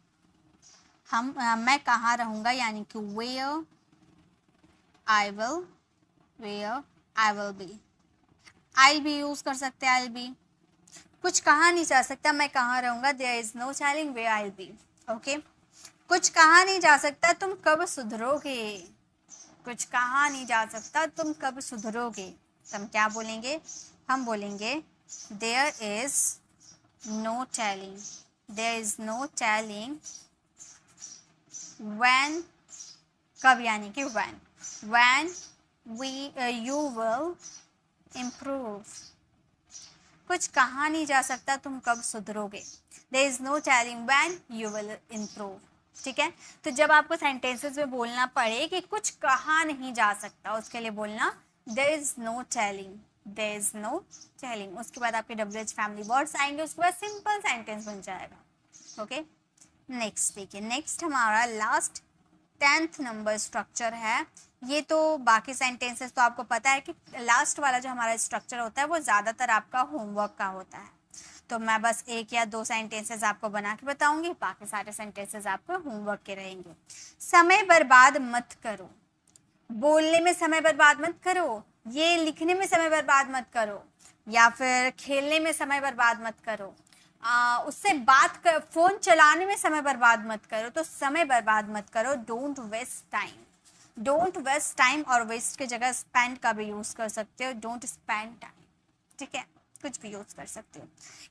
हम मैं कहाँ रहूँगा, यानी कि where I will be। I'll be use कर सकते हैं, I'll be। कुछ कहा नहीं जा सकता मैं कहाँ रहूँगा, there is no telling where I'll be। Okay, कुछ कहा नहीं जा सकता तुम कब सुधरोगे, कुछ कहा नहीं जा सकता तुम कब सुधरोगे, तो हम क्या बोलेंगे, हम बोलेंगे there is no telling when, कब यानी कि when you will improve। कुछ कहा नहीं जा सकता तुम कब सुधरोगे, there is no telling when you will improve। ठीक है, तो जब आपको सेंटेंसेस में बोलना पड़े कि कुछ कहा नहीं जा सकता, उसके लिए बोलना there is no telling, उसके बाद आपके WH फैमिली वर्ड्स आएंगे, उसके बाद सिंपल सेंटेंस बन जाएगा। ओके, नेक्स्ट देखिए, नेक्स्ट हमारा लास्ट 10th नंबर स्ट्रक्चर है। ये तो बाकी सेंटेंसेस तो आपको पता है कि लास्ट वाला जो हमारा स्ट्रक्चर होता है वो ज़्यादातर आपका होमवर्क का होता है, तो मैं बस 1 या 2 सेंटेंसेस आपको बना के बताऊंगी, बाकी सारे सेंटेंसेस आपको होमवर्क के रहेंगे। समय बर्बाद मत करो, बोलने में समय बर्बाद मत करो, ये लिखने में समय बर्बाद मत करो, या फिर खेलने में समय बर्बाद मत करो, उससे बात कर, फोन चलाने में समय बर्बाद मत करो, तो समय बर्बाद मत करो, डोंट वेस्ट टाइम, और वेस्ट की जगह स्पेंड का भी यूज कर सकते हो, डोंट स्पेंड टाइम। ठीक है, कुछ भी यूज कर सकते हो।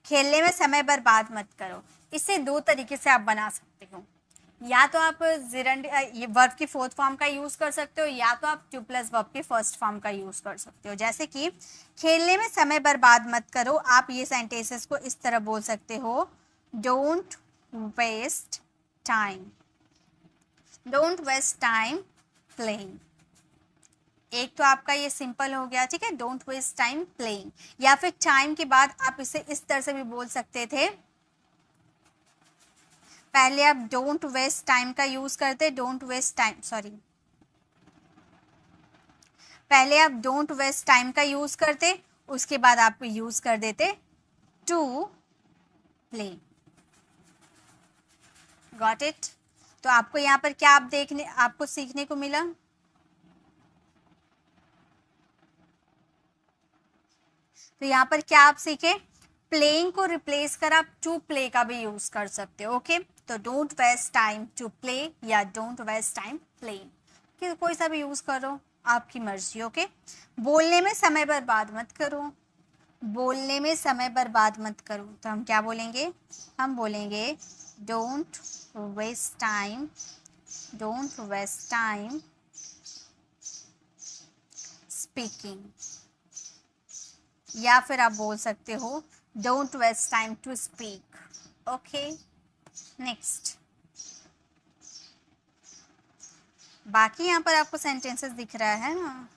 खेलने में समय बर्बाद मत करो, इसे 2 तरीके से आप बना सकते हो, या तो आप ये वर्ब की 4th फॉर्म का यूज कर सकते हो, या तो आप 2+ वर्ब की 1st फॉर्म का यूज कर सकते हो। जैसे कि खेलने में समय बर्बाद मत करो, आप ये सेंटेंसेस को इस तरह बोल सकते हो, डोंट वेस्ट टाइम प्लेइंग। एक तो आपका ये सिंपल हो गया, ठीक है, डोंट वेस्ट टाइम प्लेइंग, या फिर टाइम के बाद आप इसे इस तरह से भी बोल सकते थे, पहले आप डोंट वेस्ट टाइम का यूज करते, डोंट वेस्ट टाइम, सॉरी, पहले आप डोंट वेस्ट टाइम का यूज करते, उसके बाद आप यूज कर देते टू प्ले। Got it? तो आपको यहाँ पर क्या आपको सीखने को मिला? तो यहाँ पर क्या आप सीखे? प्लेइंग को रिप्लेस कर आप टू प्ले का भी यूज कर सकते हो। ओके, तो don't waste time to play या डोंट वेस्ट टाइम प्लेइंग, कोई सा भी यूज करो, आपकी मर्जी। ओके, बोलने में समय बर्बाद मत करो, बोलने में समय बर्बाद मत करो, तो हम क्या बोलेंगे? हम बोलेंगे don't waste time, don't waste time speaking, या फिर आप बोल सकते हो don't waste time to speak. Okay, next, बाकी यहाँ पर आपको सेंटेंसेस दिख रहा है ना?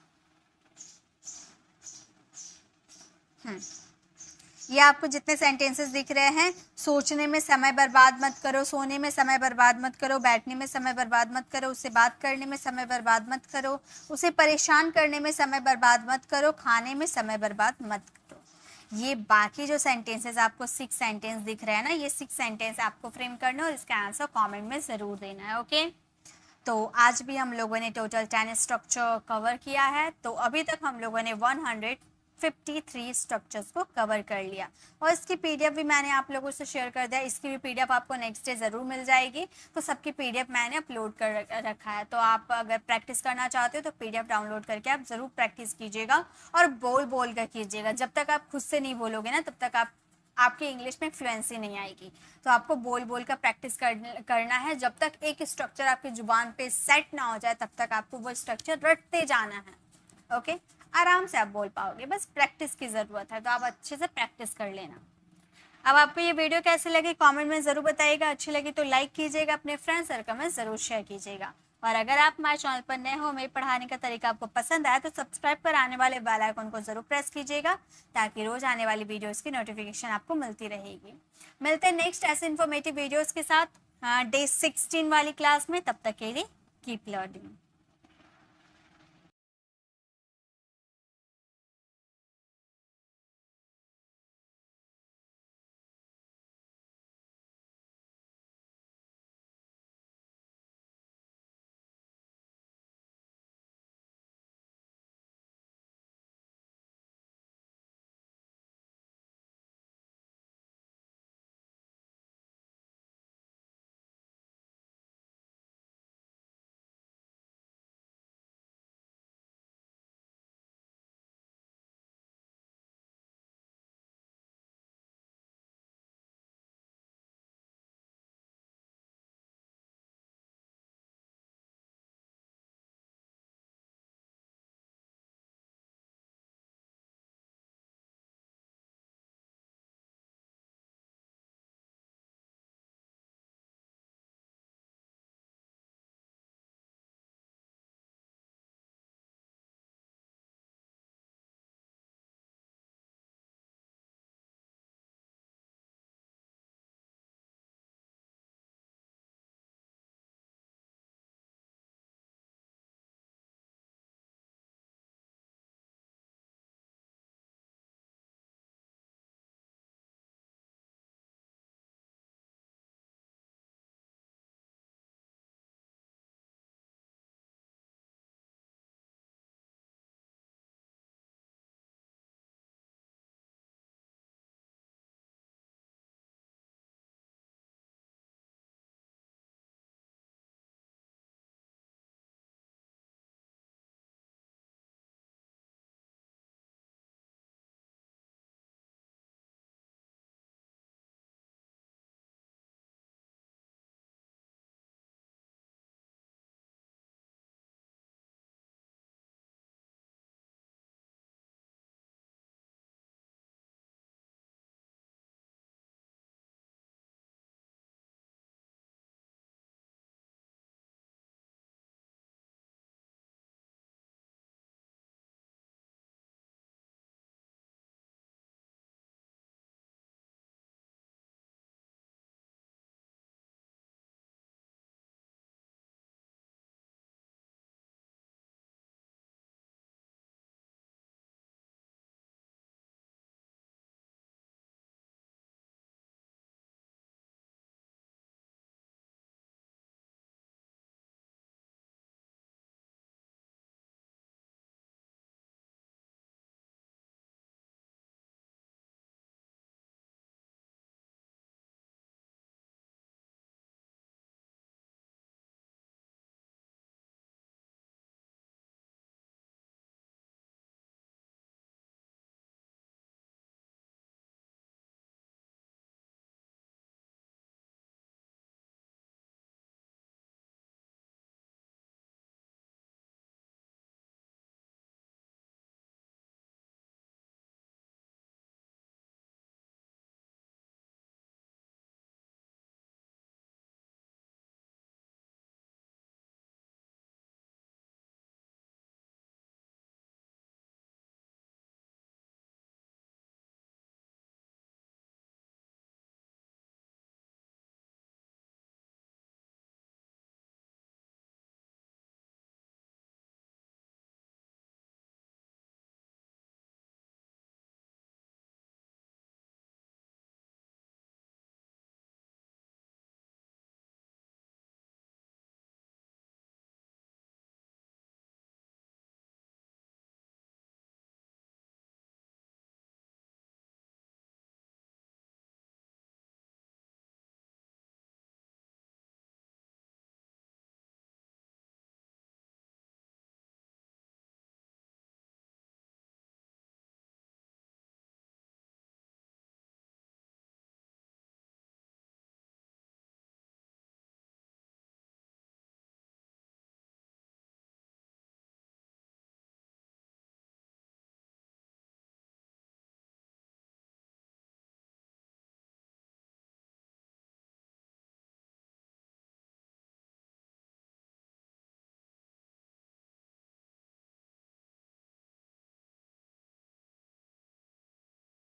ये आपको जितने सेंटेंसेस दिख रहे हैं, सोचने में समय बर्बाद मत करो, सोने में समय बर्बाद मत करो, बैठने में समय बर्बाद मत करो, उससे बात करने में समय बर्बाद मत करो, उसे परेशान करने में समय बर्बाद मत करो, खाने में समय बर्बाद मत करो। ये बाकी जो सेंटेंसेस आपको 6 सेंटेंस दिख रहे हैं ना, ये 6 सेंटेंस आपको फ्रेम करना और इसका आंसर कॉमेंट में ज़रूर देना है। ओके, तो आज भी हम लोगों ने टोटल 10 स्ट्रक्चर कवर किया है। तो अभी तक हम लोगों ने 153 स्ट्रक्चर्स को कवर कर लिया, और इसकी पीडीएफ भी मैंने आप लोगों से शेयर कर दिया। इसकी भी पीडीएफ आपको नेक्स्ट डे ज़रूर मिल जाएगी। तो सबकी पीडीएफ मैंने अपलोड कर रखा है, तो आप अगर प्रैक्टिस करना चाहते हो तो पीडीएफ डाउनलोड करके आप ज़रूर प्रैक्टिस कीजिएगा, और बोल बोल कर कीजिएगा। जब तक आप खुद से नहीं बोलोगे ना, तब तक आपकी इंग्लिश में फ्लुएंसी नहीं आएगी। तो आपको बोल बोल कर प्रैक्टिस करना है। जब तक एक स्ट्रक्चर आपकी जुबान पे सेट ना हो जाए, तब तक आपको वो स्ट्रक्चर रटते जाना है। ओके, आराम से आप बोल पाओगे, बस प्रैक्टिस की ज़रूरत है, तो आप अच्छे से प्रैक्टिस कर लेना। अब आपको ये वीडियो कैसे लगी कमेंट में ज़रूर बताइएगा। अच्छी लगी तो लाइक कीजिएगा, अपने फ्रेंड सर्कल में ज़रूर शेयर कीजिएगा। और अगर आप हमारे चैनल पर नए हो, मेरे पढ़ाने का तरीका आपको पसंद आया, तो सब्सक्राइब कर आने वाले बेल आइकन को ज़रूर प्रेस कीजिएगा, ताकि रोज़ आने वाली वीडियोज़ की नोटिफिकेशन आपको मिलती रहेगी। मिलते हैं नेक्स्ट ऐसे इन्फॉर्मेटिव वीडियोज़ के साथ डे 16 वाली क्लास में। तब तक के लिए कीप लर्निंग।